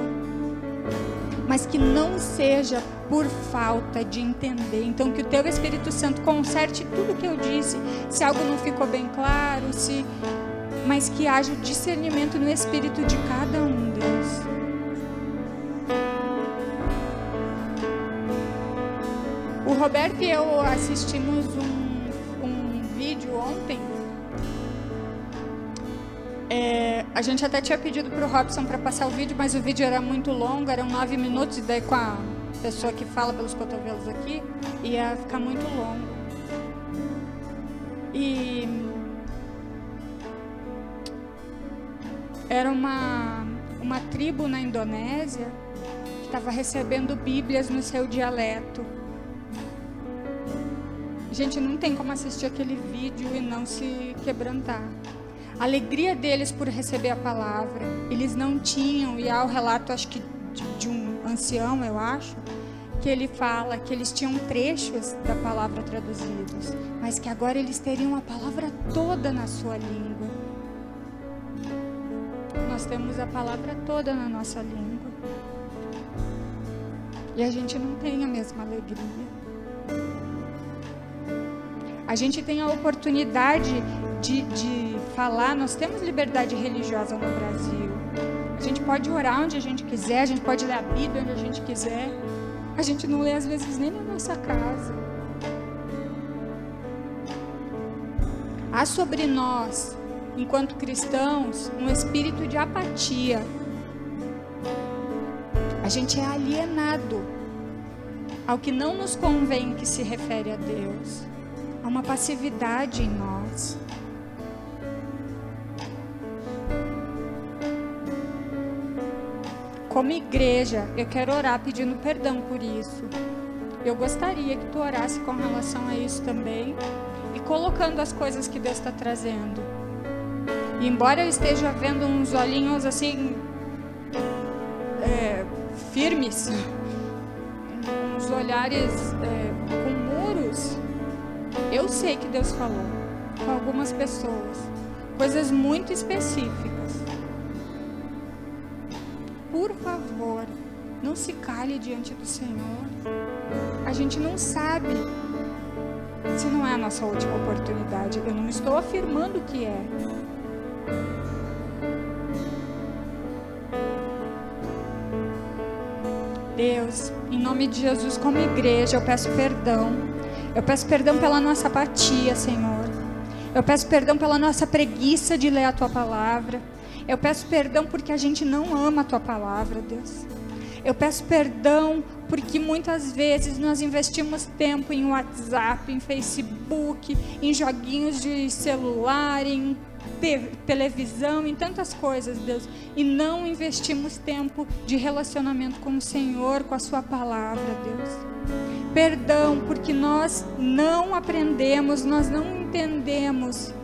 mas que não seja por falta de entender. Então, que o teu Espírito Santo conserte tudo o que eu disse, se algo não ficou bem claro, mas que haja o discernimento no espírito de cada um, Deus. O Roberto e eu assistimos um vídeo ontem. A gente até tinha pedido para o Robson para passar o vídeo, mas o vídeo era muito longo, eram 9 minutos, e daí com pessoa que fala pelos cotovelos aqui, ia ficar muito longo. E era uma tribo na Indonésia que estava recebendo Bíblias no seu dialeto. Gente, não tem como assistir aquele vídeo e não se quebrantar. A alegria deles por receber a palavra. Eles não tinham, e há o relato, acho que de um ancião, eu acho, que ele fala que eles tinham trechos da palavra traduzidos, mas que agora eles teriam a palavra toda na sua língua. Nós temos a palavra toda na nossa língua. E a gente não tem a mesma alegria. A gente tem a oportunidade de falar, nós temos liberdade religiosa no Brasil. A gente pode orar onde a gente quiser, a gente pode ler a Bíblia onde a gente quiser. A gente não lê às vezes nem na nossa casa. Há sobre nós, enquanto cristãos, um espírito de apatia. A gente é alienado ao que não nos convém que se refere a Deus. Há uma passividade em nós. Como igreja, eu quero orar pedindo perdão por isso. Eu gostaria que tu orasse com relação a isso também e colocando as coisas que Deus está trazendo. E embora eu esteja vendo uns olhinhos assim firmes, uns olhares com muros, eu sei que Deus falou com algumas pessoas coisas muito específicas. Por favor, não se cale diante do Senhor. A gente não sabe se não é a nossa última oportunidade. Eu não estou afirmando que é. Deus, em nome de Jesus, como igreja, eu peço perdão. Eu peço perdão pela nossa apatia, Senhor. Eu peço perdão pela nossa preguiça de ler a Tua palavra. Eu peço perdão porque a gente não ama a Tua palavra, Deus. Eu peço perdão porque muitas vezes nós investimos tempo em WhatsApp, em Facebook, em joguinhos de celular, em televisão, em tantas coisas, Deus, e não investimos tempo de relacionamento com o Senhor, com a Sua palavra, Deus. Perdão porque nós não aprendemos, nós não entendemos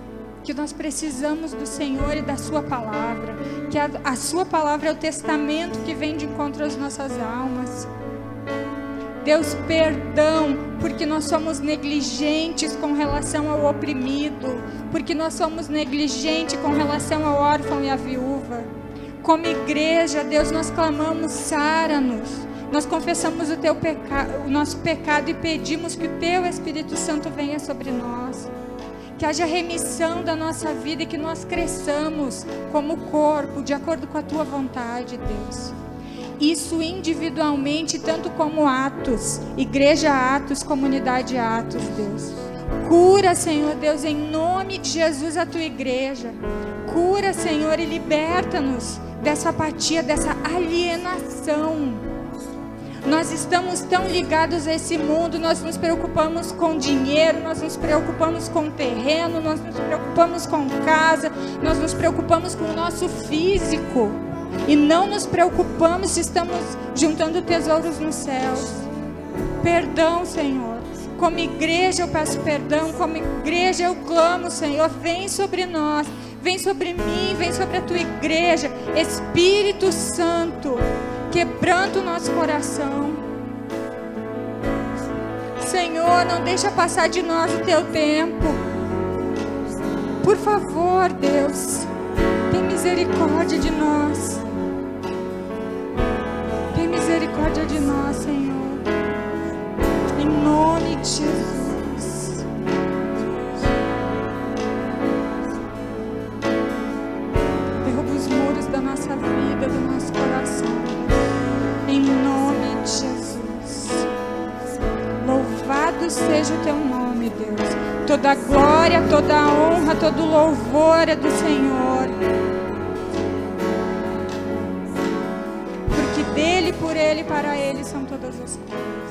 que nós precisamos do Senhor e da Sua palavra, que a Sua palavra é o testamento que vem de encontro às nossas almas. Deus, perdão, porque nós somos negligentes com relação ao oprimido, porque nós somos negligentes com relação ao órfão e à viúva. Como igreja, Deus, nós clamamos, sara-nos. Nós confessamos o nosso pecado e pedimos que o Teu Espírito Santo venha sobre nós. Que haja remissão da nossa vida e que nós cresçamos como corpo, de acordo com a Tua vontade, Deus. Isso individualmente, tanto como Atos, Igreja Atos, Comunidade Atos, Deus. Cura, Senhor Deus, em nome de Jesus, a Tua igreja. Cura, Senhor, e liberta-nos dessa apatia, dessa alienação. Nós estamos tão ligados a esse mundo, nós nos preocupamos com dinheiro, nós nos preocupamos com terreno, nós nos preocupamos com casa, nós nos preocupamos com o nosso físico. E não nos preocupamos se estamos juntando tesouros nos céus. Perdão, Senhor. Como igreja eu peço perdão, como igreja eu clamo, Senhor, vem sobre nós, vem sobre mim, vem sobre a Tua igreja. Espírito Santo, quebranta o nosso coração. Senhor, não deixa passar de nós o Teu tempo. Por favor, Deus, tem misericórdia de nós. Tem misericórdia de nós, Senhor. Em nome de Jesus. Derruba os muros da nossa vida, do nosso coração. Em nome de Jesus. Louvado seja o Teu nome, Deus. Toda a glória, toda a honra, todo o louvor é do Senhor. que dele, por ele e para ele são todas as coisas.